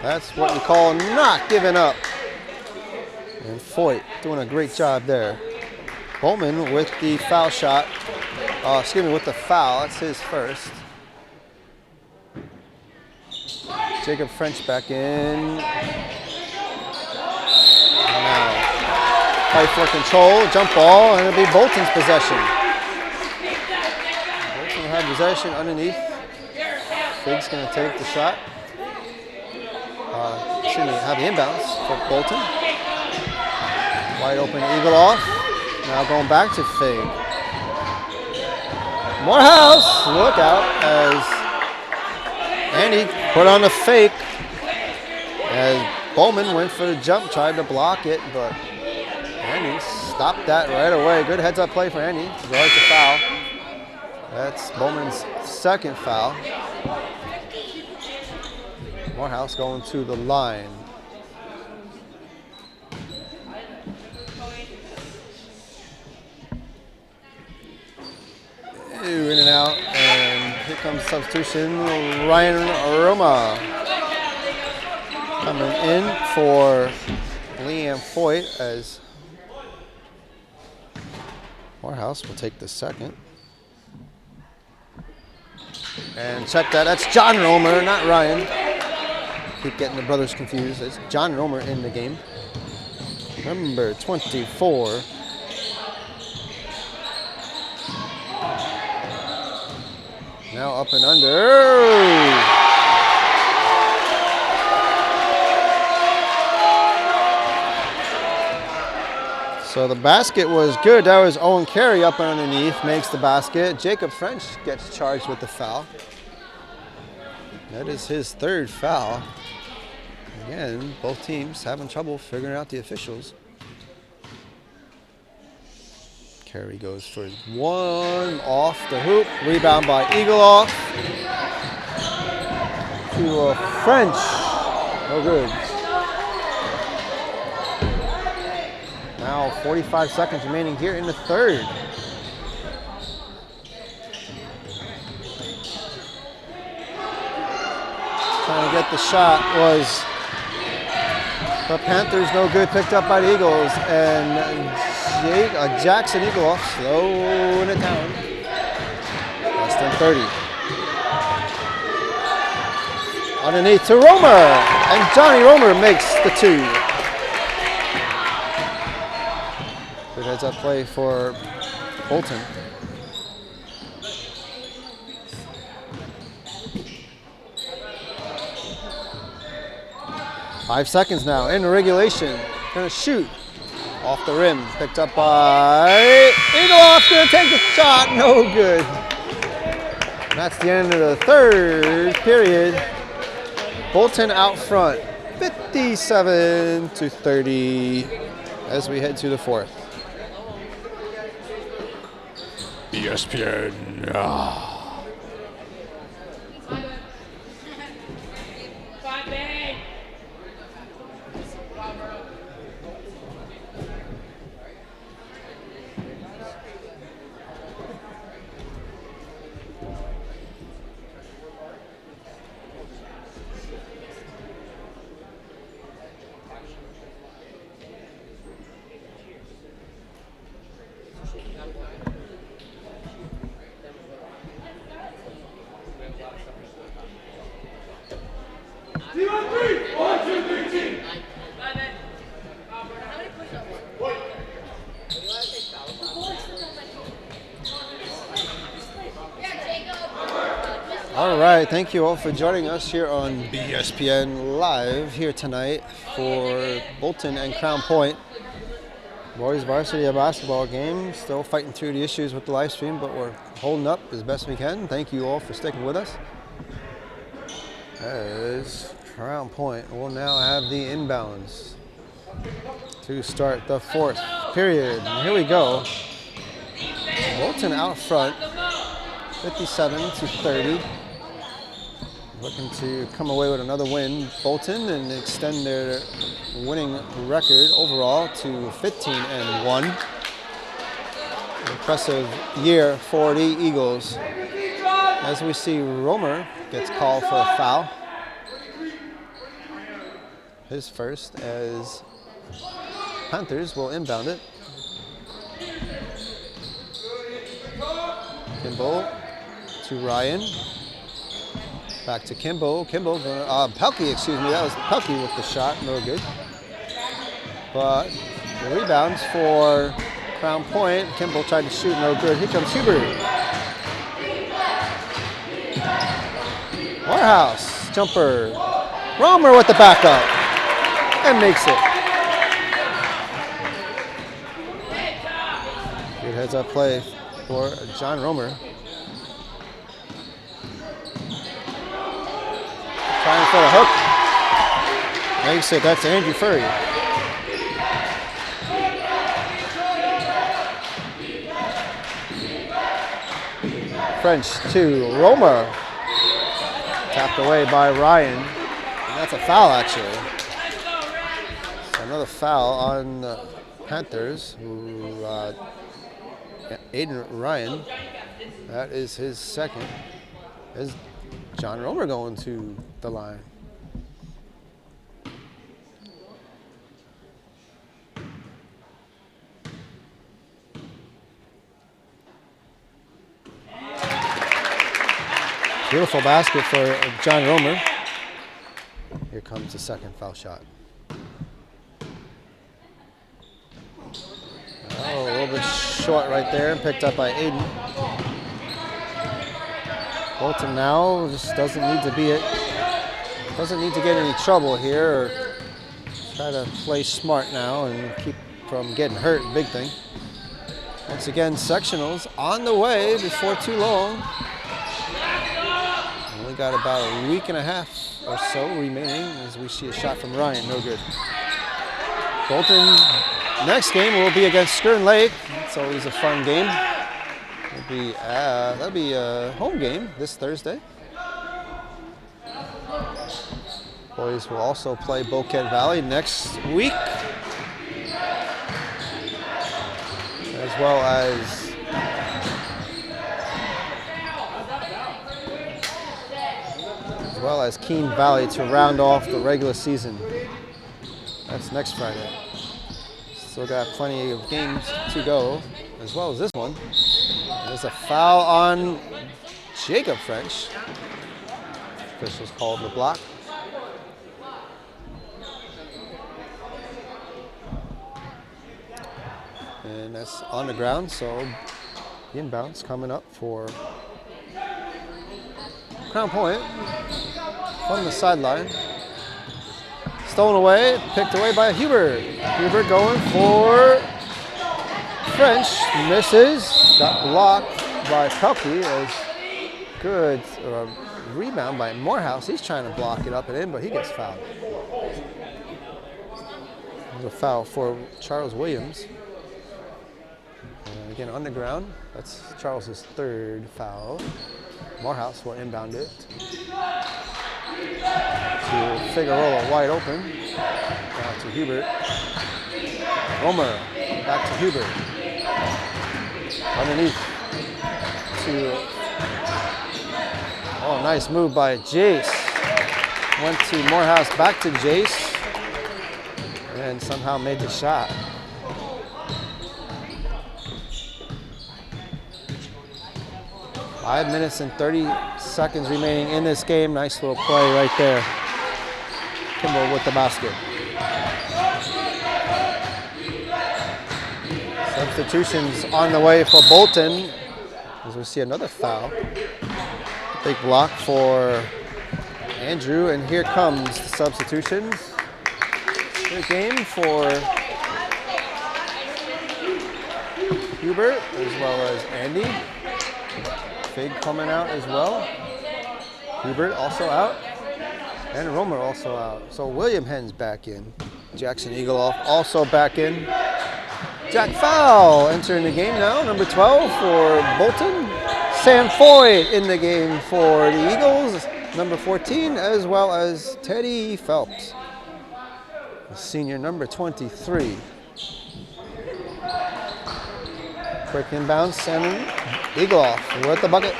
That's what we call not giving up. And Foyt doing a great job there. Bowman with the foul shot. With the foul. That's his first. Jacob French back in. Now, fight for control, jump ball, and it'll be Bolton's possession. Bolton will have possession underneath. Fig's going to take the shot. have the inbounds for Bolton. Wide open eagle off. Now going back to fake. Morehouse, look out as Andy put on the fake as Bowman went for the jump, tried to block it, but Andy stopped that right away. Good heads up play for Andy. Yards to foul. That's Bowman's second foul. Morehouse going to the line. In and out, and here comes substitution. Ryan Roma coming in for Leanne Foyt as Morehouse will take the second. And check that, that's John Romer, not Ryan. Keep getting the brothers confused. It's John Romer in the game. Number 24. Now up and under. So the basket was good. That was Owen Carey up and underneath, makes the basket. Jacob French gets charged with the foul. That is his third foul. Again, both teams having trouble figuring out the officials. Carey goes for one off the hoop. Rebound by Eagleoff. To French. No good. Now 45 seconds remaining here in the third. Trying to get the shot was the Panthers, no good, picked up by the Eagles, and Jackson Eagleoff slowing it down. Less than 30. Underneath to Romer, and Johnny Romer makes the two. Good heads up play for Bolton. Five seconds now in regulation. Gonna shoot off the rim. Picked up by Eagleoff. Gonna take the shot. No good. And that's the end of the third period. Bolton out front, 57-30, as we head to the fourth. BSPN. All right, thank you all for joining us here on BSPN Live here tonight for Bolton and Crown Point. Boys varsity basketball game, still fighting through the issues with the live stream, but we're holding up as best we can. Thank you all for sticking with us. As Crown Point will now have the inbounds to start the fourth period. And here we go. Bolton out front, 57-30. Looking to come away with another win, Bolton, and extend their winning record overall to 15-1. Impressive year for the Eagles. As we see, Romer gets called for a foul. His first, as Panthers will inbound it. Kimball to Ryan. Back to Kimball. Pelkey, excuse me. That was Pelkey with the shot. No good. But the rebounds for Crown Point. Kimball tried to shoot. No good. Here comes Hubert. Morehouse. Jumper. Romer with the backup and makes it. Good heads up play for John Romer. Trying for the hook. Makes it. That's Andrew Furry. French to Romer. Tapped away by Ryan. And that's a foul, actually. So another foul on the Panthers. Aiden Ryan. That is his second. Is John Romer going to the line? Beautiful basket for John Romer. Here comes the second foul shot. Oh, a little bit short right there and picked up by Aiden. Bolton now just doesn't need to get any trouble here or try to play smart now and keep from getting hurt, big thing. Once again, sectionals on the way before too long. Only got about a week and a half or so remaining as we see a shot from Ryan, no good. Bolton's next game will be against Skern Lake. It's always a fun game. That'll be a home game this Thursday. Boys will also play Bouquet Valley next week, as well as Keene Valley to round off the regular season. That's next Friday. Still got plenty of games to go, as well as this one. There's a foul on Jacob French. Officials called the block. And that's on the ground, so inbounds coming up for Crown Point from the sideline. Stolen away, picked away by Hubert. Hubert going for French, misses, got blocked by Pelkey. As good rebound by Morehouse. He's trying to block it up and in, but he gets fouled. There's a foul for Charles Williams. Again, on the ground, that's Charles's third foul. Morehouse will inbound it to Figueroa, wide open. Down to Hubert. Romer, back to Hubert. Underneath to, nice move by Jace. Went to Morehouse, back to Jace, and somehow made the shot. Five minutes and 30 seconds remaining in this game. Nice little play right there. Kimball with the basket. Substitutions on the way for Bolton, as we see another foul. Big block for Andrew, and here comes the substitutions. Good game for Hubert as well as Andy. Fig coming out as well. Hubert also out. And Romer also out. So William Hens back in. Jackson Eagleoff also back in. Jack Fowl entering the game now, number 12 for Bolton. Sam Foy in the game for the Eagles, number 14, as well as Teddy Phelps, the senior, number 23. Quick inbounds, and Eagleoff with the bucket.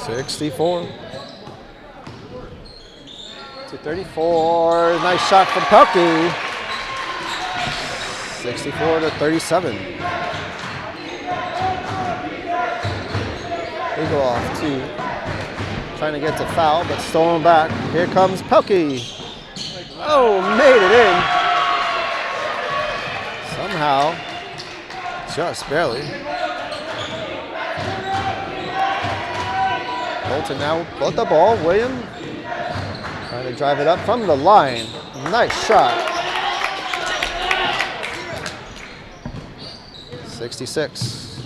64 to 34. Nice shot from Pelkey. 64 to 37. Eagleoff trying to get to foul, but stolen back. Here comes Pelkey. Oh, made it in. Somehow, just barely. Bolton now with the ball. William trying to drive it up from the line. Nice shot. 66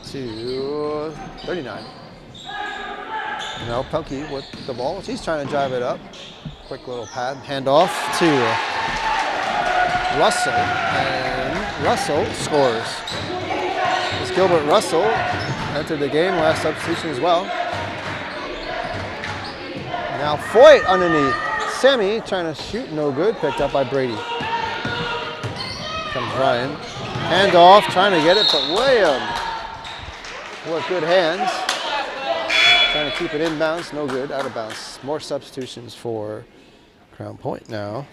to 39. Now Pelkey with the ball. She's trying to drive it up. Quick little pad. Handoff to Russell. And Russell scores. It's Gilbert Russell entered the game, last substitution as well. Now Foyt underneath. Sammy trying to shoot, no good. Picked up by Brady. Comes Ryan. Handoff, trying to get it, but William with good hands. Trying to keep it inbounds, no good, out of bounds. More substitutions for Crown Point now.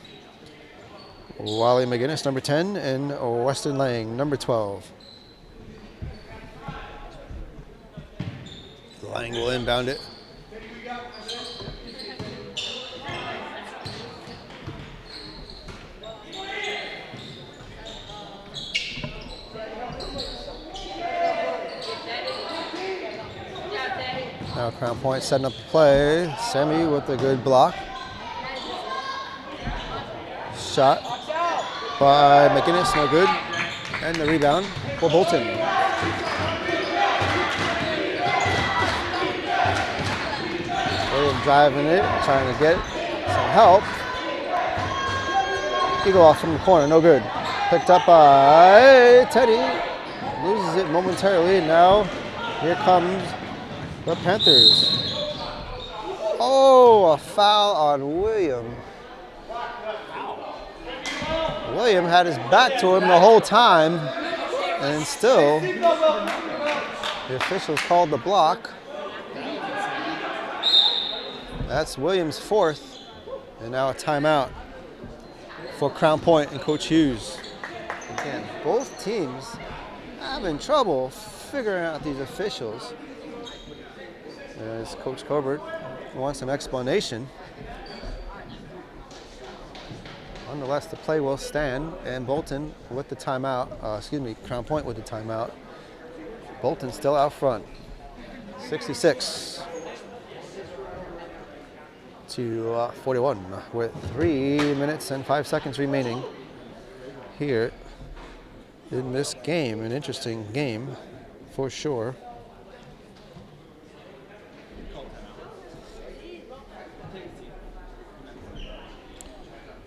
Wally McGinnis, number 10, and Weston Lang, number 12. Lang will inbound it. Now Crown Point setting up the play. Sammy with a good block. Shot by McGinnis, no good. And the rebound for Bolton. William driving it, trying to get some help. Eagle off from the corner, no good. Picked up by Teddy. Loses it momentarily. Now here comes the Panthers. Oh, a foul on William. William had his back to him the whole time, and still the officials called the block. That's Williams' fourth, and now a timeout for Crown Point and Coach Hughes. Again, both teams having trouble figuring out these officials. As Coach Colbert wants an explanation. Nonetheless, the play will stand, and Bolton with the timeout, Crown Point with the timeout. Bolton still out front, 66 to 41, with 3 minutes and 5 seconds remaining here in this game. An interesting game for sure.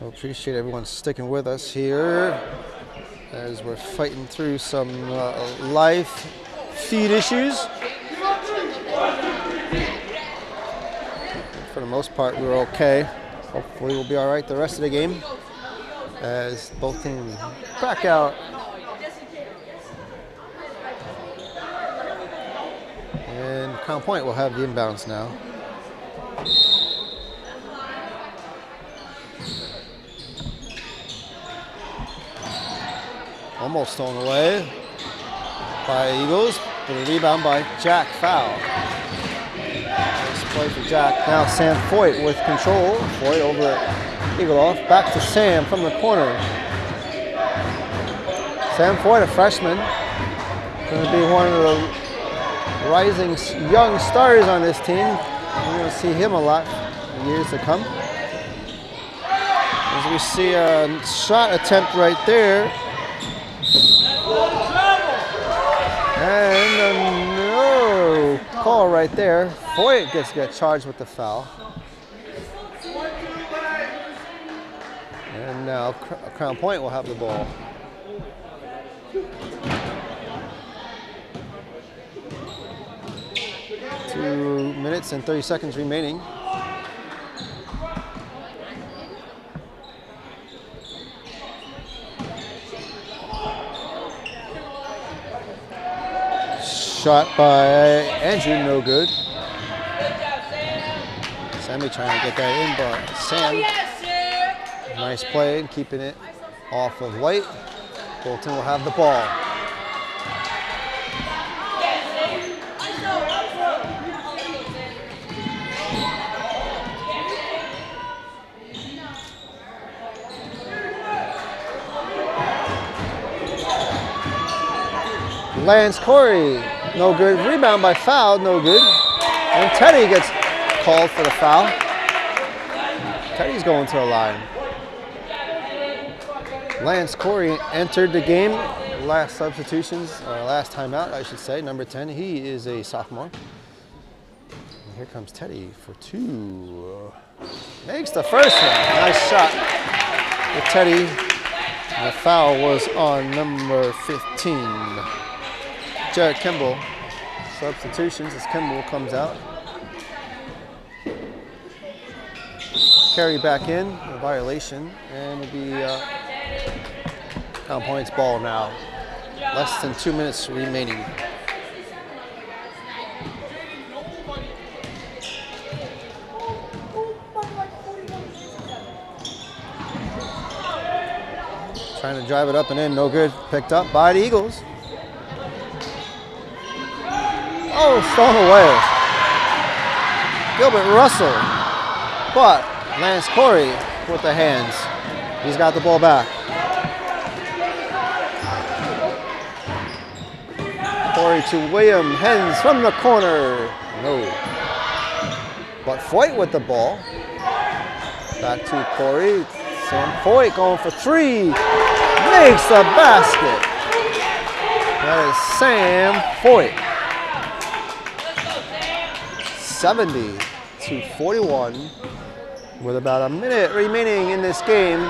I appreciate everyone sticking with us here as we're fighting through some live feed issues. For the most part, we're okay. Hopefully we'll be all right the rest of the game as both teams back out. And Crown Point will have the inbounds now. Almost thrown away by Eagles, but a rebound by Jack Fowl. Nice play for Jack. Now Sam Foyt with control. Foyt over at Eagleoff. Back to Sam from the corner. Sam Foyt, a freshman. Going to be one of the rising young stars on this team. We're going to see him a lot in years to come. As we see a shot attempt right there. And no call right there. Foyt gets charged with the foul. And now Crown Point will have the ball. Two minutes and 30 seconds remaining. Shot by Andrew, no good. Sammy trying to get that in, but Sam, nice play, keeping it off of White. Bolton will have the ball. Lance Corey, no good. Rebound by Foul, no good. And Teddy gets called for the foul. Teddy's going to the line. Lance Corey entered the game. Last substitutions, or last timeout, I should say, number 10. He is a sophomore. And here comes Teddy for 2. Makes the first one. Nice shot with Teddy. And the foul was on number 15. Jared Kimball. Substitutions as Kimball comes out. Carry back in, a violation, and it'll be Crown Point's ball now. Less than 2 minutes remaining. Trying to drive it up and in, no good. Picked up by the Eagles. Oh, thrown away. Gilbert Russell, but Lance Corey with the hands. He's got the ball back. Corey to William Hens from the corner. No. But Foyt with the ball. Back to Corey. Sam Foyt going for 3. Makes the basket. That is Sam Foyt. 70-41 with about a minute remaining in this game.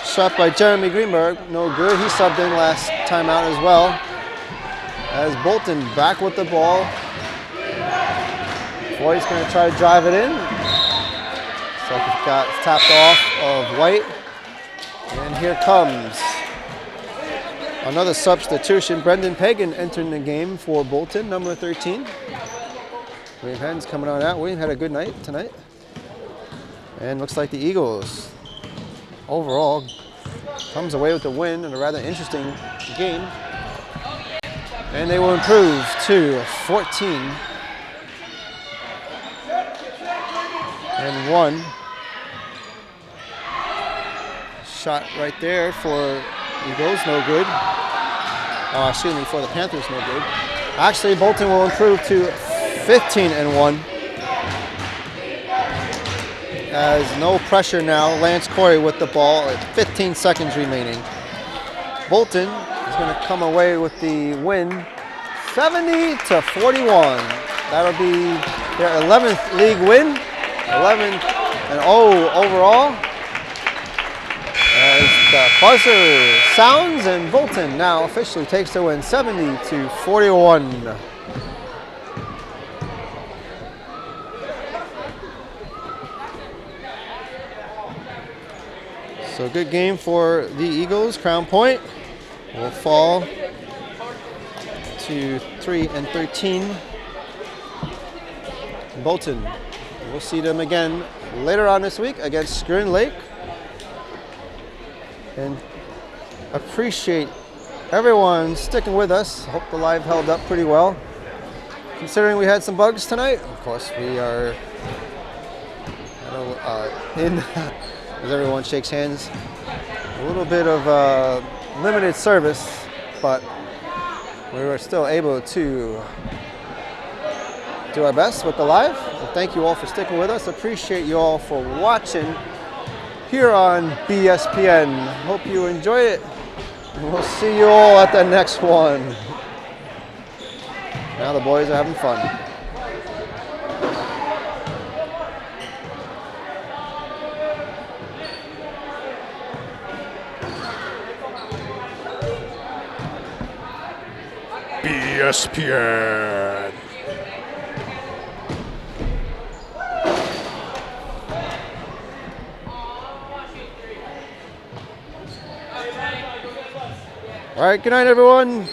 Shot by Jeremy Greenberg, no good. He subbed in last timeout as well. As Bolton back with the ball. Foyt's going to try to drive it in. So it got tapped off of White. And here comes another substitution. Brendan Pagan entering the game for Bolton, number 13. William Hens coming on out. William had a good night tonight. And looks like the Eagles overall comes away with the win in a rather interesting game. And they will improve to 14-1. Shot right there for Eagles, no good. Excuse me, for the Panthers, no good. Actually, Bolton will improve to 15-1. As no pressure now, Lance Corey with the ball at 15 seconds remaining. Bolton is going to come away with the win, 70-41. That'll be their 11th league win, 11-0 overall. As the buzzer sounds and Bolton now officially takes the win, 70-41. So good game for the Eagles. Crown Point will fall to 3-13. Bolton, we'll see them again later on this week against Schroon Lake. And appreciate everyone sticking with us. Hope the live held up pretty well. Considering we had some bugs tonight, of course we are in, as everyone shakes hands, a little bit of limited service, but we were still able to do our best with the live. And thank you all for sticking with us. Appreciate you all for watching here on BSPN. Hope you enjoy it. And we'll see you all at the next one. Now the boys are having fun. BSPN. All right, good night, everyone.